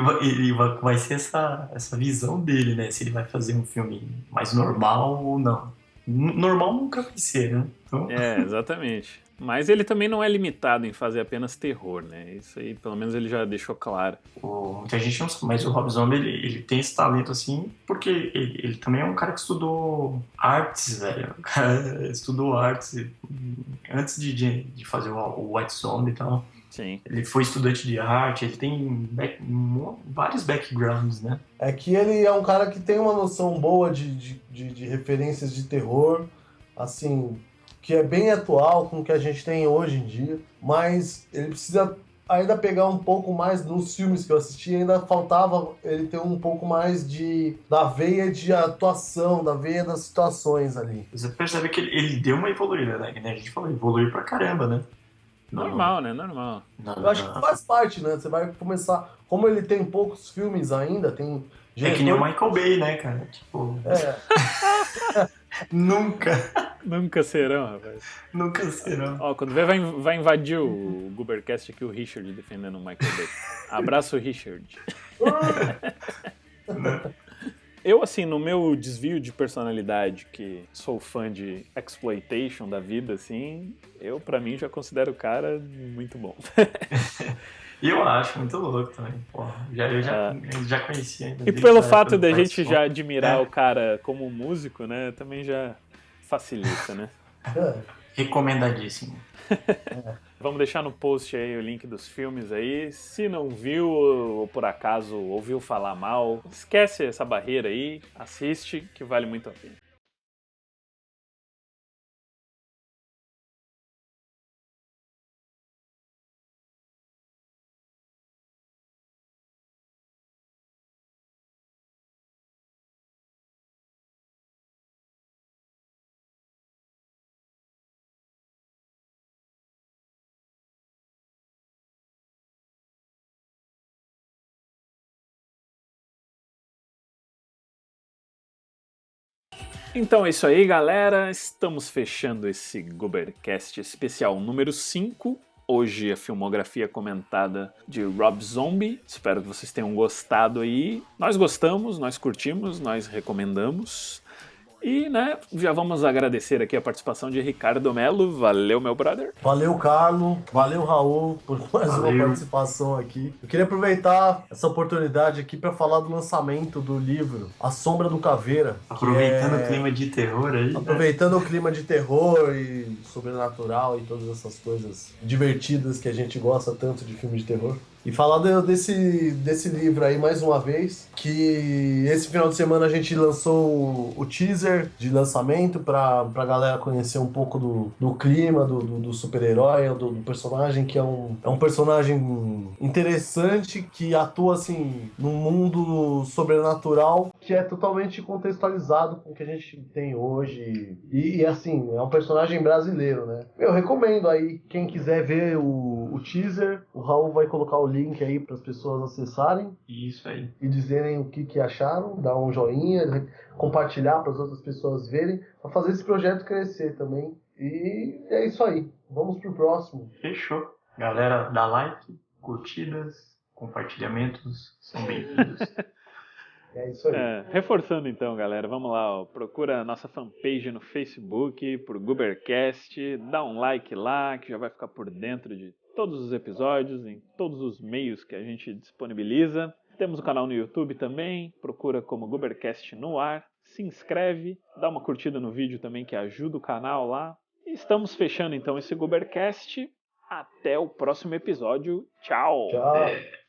vai ser essa visão dele, né? Se ele vai fazer um filme mais normal ou não. Normal nunca vai ser, né? Então... exatamente. Mas ele também não é limitado em fazer apenas terror, né? Isso aí, pelo menos, ele já deixou claro. Muita gente não sabe, mas o Rob Zombie, ele tem esse talento, assim, porque ele também é um cara que estudou artes, velho. O cara estudou artes antes de fazer o White Zombie e tal. Sim. Ele foi estudante de arte, ele tem vários backgrounds, né? É que ele é um cara que tem uma noção boa de referências de terror, assim... que é bem atual com o que a gente tem hoje em dia, mas ele precisa ainda pegar um pouco mais nos filmes que eu assisti, ainda faltava ele ter um pouco mais da veia de atuação, da veia das situações ali. Você percebe que ele deu uma evoluída, né? Que a gente falou, evoluiu pra caramba, né? Normal, né? Normal. Eu acho que faz parte, né? Você vai começar... Como ele tem poucos filmes ainda, tem... É que nem o Michael Bay, né, cara? Tipo... Nunca serão, rapaz. Nunca serão. Ó, quando vê, vai invadir o Gubercast aqui, o Richard defendendo o Michael Bay. Abraço, Richard. Eu, assim, no meu desvio de personalidade, que sou fã de exploitation da vida, assim, eu, pra mim, já considero o cara muito bom. E eu acho muito louco também. Porra, eu já conhecia. E pelo fato da gente já admirar o cara como músico, né, também já facilita, né? Recomendadíssimo. Vamos deixar no post aí o link dos filmes aí. Se não viu ou por acaso ouviu falar mal, esquece essa barreira aí, assiste que vale muito a pena. Então é isso aí, galera. Estamos fechando esse Gubercast especial número 5. Hoje a filmografia comentada de Rob Zombie. Espero que vocês tenham gostado aí. Nós gostamos, nós curtimos, nós recomendamos. E, né, já vamos agradecer aqui a participação de Ricardo Melo. Valeu, meu brother. Valeu, Carlos. Valeu, Raul, por mais uma participação aqui. Eu queria aproveitar essa oportunidade aqui para falar do lançamento do livro A Sombra do Caveira. Aproveitando o clima de terror aí. Aproveitando o clima de terror e sobrenatural e todas essas coisas divertidas que a gente gosta tanto de filme de terror. E falar desse livro aí mais uma vez, que esse final de semana a gente lançou o teaser de lançamento pra galera conhecer um pouco do clima, do super-herói, do personagem, que é um personagem interessante, que atua assim num mundo sobrenatural, que é totalmente contextualizado com o que a gente tem hoje. E assim, é um personagem brasileiro, né? Eu recomendo aí, quem quiser ver o teaser, o Raul vai colocar o link aí para as pessoas acessarem. Isso aí. E dizerem o que acharam, dar um joinha, compartilhar para as outras pessoas verem, para fazer esse projeto crescer também. E é isso aí. Vamos pro próximo. Fechou. Galera, dá like, curtidas, compartilhamentos são bem-vindos. É isso aí. Reforçando então, galera, vamos lá, ó, procura a nossa fanpage no Facebook por Gubercast, dá um like lá que já vai ficar por dentro de todos os episódios, em todos os meios que a gente disponibiliza. Temos o canal no YouTube também, procura como Gubercast no ar, se inscreve, dá uma curtida no vídeo também que ajuda o canal lá. E estamos fechando então esse Gubercast, até o próximo episódio, tchau! Tchau!